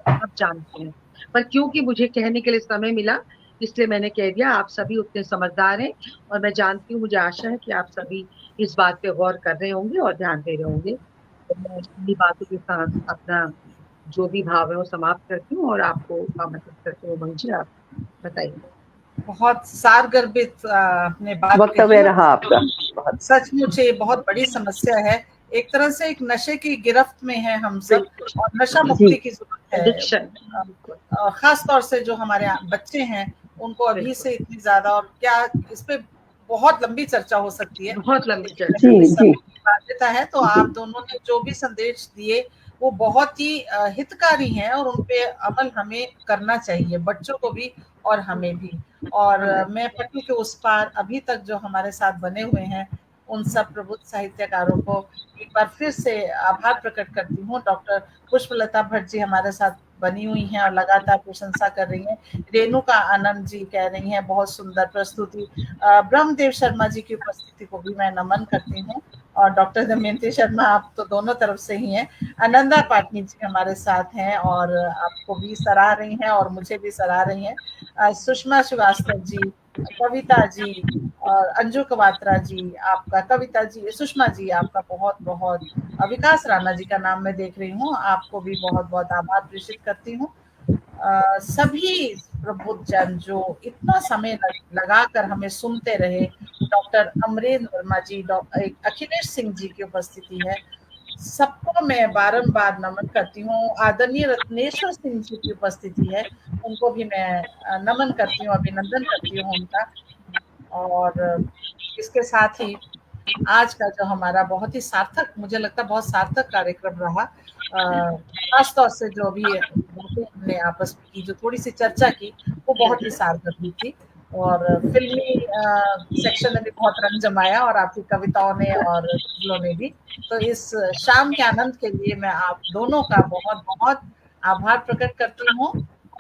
आप जानते हैं। पर क्योंकि मुझे कहने के लिए समय मिला, इसलिए मैंने कह दिया। आप सभी उतने समझदार हैं और मैं जानती हूँ, मुझे आशा है कि आप सभी इस बात पे गौर कर रहे होंगे और ध्यान दे रहे होंगे। तो मैं इन्हीं बातों के साथ अपना जो भी भाव है वो समाप्त करती हूँ और आपको आमंत्रित करती हूँ। उमंग जी, आप बताइए। बहुत सारगर्भित आपने बात कही वक्तव्य और रहा आपका। सचमुच ये बहुत बड़ी समस्या है। एक तरह से एक नशे की गिरफ्त में है हम सब और नशा मुक्ति की जरूरत है। एडिक्शन, खास तौर से जो हमारे बच्चे हैं उनको अभी से इतनी ज्यादा, और क्या इस पे बहुत लंबी चर्चा हो सकती है, बहुत लंबी लेकिन चर्चा। अगर जी इस जी समय की बाध्यता है तो आप दोनों ने जो भी संदेश दिए वो बहुत ही हितकारी हैं और उन पे अमल हमें करना चाहिए, बच्चों को भी और हमें भी। और मैं पटल के उस पार अभी तक जो हमारे साथ बने हुए हैं उन सब प्रबुद्ध साहित्यकारों को एक बार फिर से आभार प्रकट करती हूँ। डॉक्टर पुष्पलता भट्ट जी हमारे साथ बनी हुई हैं और लगातार प्रशंसा कर रही हैं। रेणुका आनंद जी कह रही हैं बहुत सुंदर प्रस्तुति। ब्रह्मदेव शर्मा जी की उपस्थिति को भी मैं नमन करती हूँ। और डॉक्टर दमयंती शर्मा आप तो दोनों तरफ से ही हैं। आनंदा पाटनी जी हमारे साथ हैं और आपको भी सराह रही हैं और मुझे भी सराह रही हैं। सुषमा श्रीवास्तव जी, कविता जी और अंजू कवात्रा जी आपका, कविता जी, सुषमा जी आपका बहुत बहुत, विकास राणा जी का नाम मैं देख रही हूँ, आपको भी बहुत बहुत आभार प्रेषित करती हूँ। सभी प्रबुद्ध जन जो इतना समय लगाकर हमें सुनते रहे, डॉक्टर अमरेंद्र वर्मा जी, डॉक्टर अखिलेश सिंह जी की उपस्थिति है, सबको मैं बारंबार नमन करती हूँ। आदरणीय रत्नेश्वर सिंह जी की उपस्थिति है, उनको भी मैं नमन करती हूँ, अभिनंदन करती हूँ उनका। और इसके साथ ही आज का जो हमारा बहुत ही सार्थक, मुझे लगता है बहुत सार्थक कार्यक्रम रहा। खासतौर से जो भी बातें हमने आपस में की, जो थोड़ी सी चर्चा की, वो बहुत ही सार्थक भी थी। और फिल्मी सेक्शन ने भी बहुत रंग जमाया और आपकी कविताओं ने और गजलों ने भी। तो इस शाम के आनंद के लिए मैं आप दोनों का बहुत बहुत आभार प्रकट करती हूँ।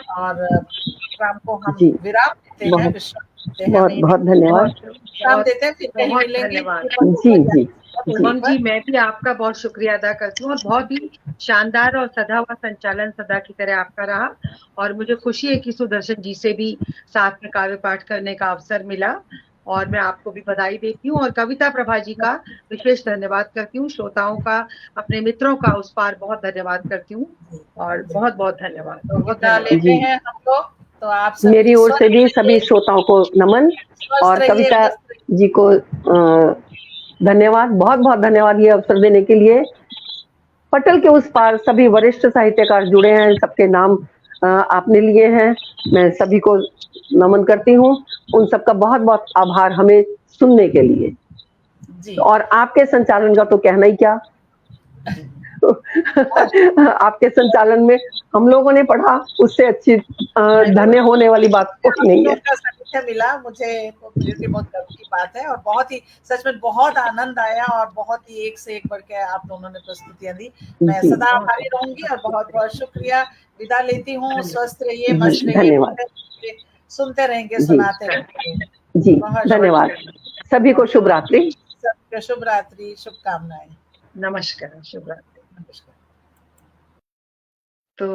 और प्रोग्राम को हम जी विराम देते हैं, बहुत विश्राम देते हैं, बहुत बहुत धन्यवाद। विश्राम देते हैं, फिर कहीं बहुत मिलेंगे। धन्यवाद। जी जी जी उमंग जी, मैं भी आपका बहुत शुक्रिया अदा करती हूँ और बहुत ही शानदार और सदा हुआ संचालन सदा की तरह आपका रहा। और मुझे खुशी है कि सुदर्शन जी से भी साथ में काव्य पाठ करने का अवसर मिला और मैं आपको भी बधाई देती हूँ और कविता प्रभा जी का विशेष धन्यवाद करती हूँ। श्रोताओं का, अपने मित्रों का उस पार बहुत धन्यवाद करती हूँ और बहुत बहुत धन्यवाद। तो बहुत विदा धन्यवाद लेते हैं हम लोग। तो आप सभी मेरी ओर से भी स्वस्थ सभी श्रोताओं को नमन और रहिए, कविता मस्त रहिए। जी को धन्यवाद, बहुत बहुत धन्यवाद ये अवसर देने के लिए। पटल के उस पार सभी वरिष्ठ साहित्यकार जुड़े हैं, सबके नाम आपने लिए हैं, मैं सभी को नमन करती हूँ। उन सबका बहुत बहुत आभार हमें सुनने के लिए। जी। और आपके संचालन का तो कहना ही क्या। आपके संचालन में हम लोगों ने पढ़ा, उससे अच्छी धन्य होने वाली बात कुछ नहीं है। का सानिध्य मिला मुझे भी बहुत गर्व की बात है और बहुत ही सच में बहुत आनंद आया और बहुत ही एक से एक बढ़ के आप दोनों ने प्रस्तुतियां दी। मैं जी सदा आभारी रहूंगी और बहुत बहुत शुक्रिया। विदा लेती हूँ। स्वस्थ रहिए, जी मस्त रहिए, धन्यवाद। सुनते रहेंगे, जी सुनाते रहेंगे। जी बहुत धन्यवाद। सभी को शुभ रात्रि। सबको शुभ रात्रि, शुभकामनाएं। नमस्कार, शुभ रात्रि। नमस्कार। तो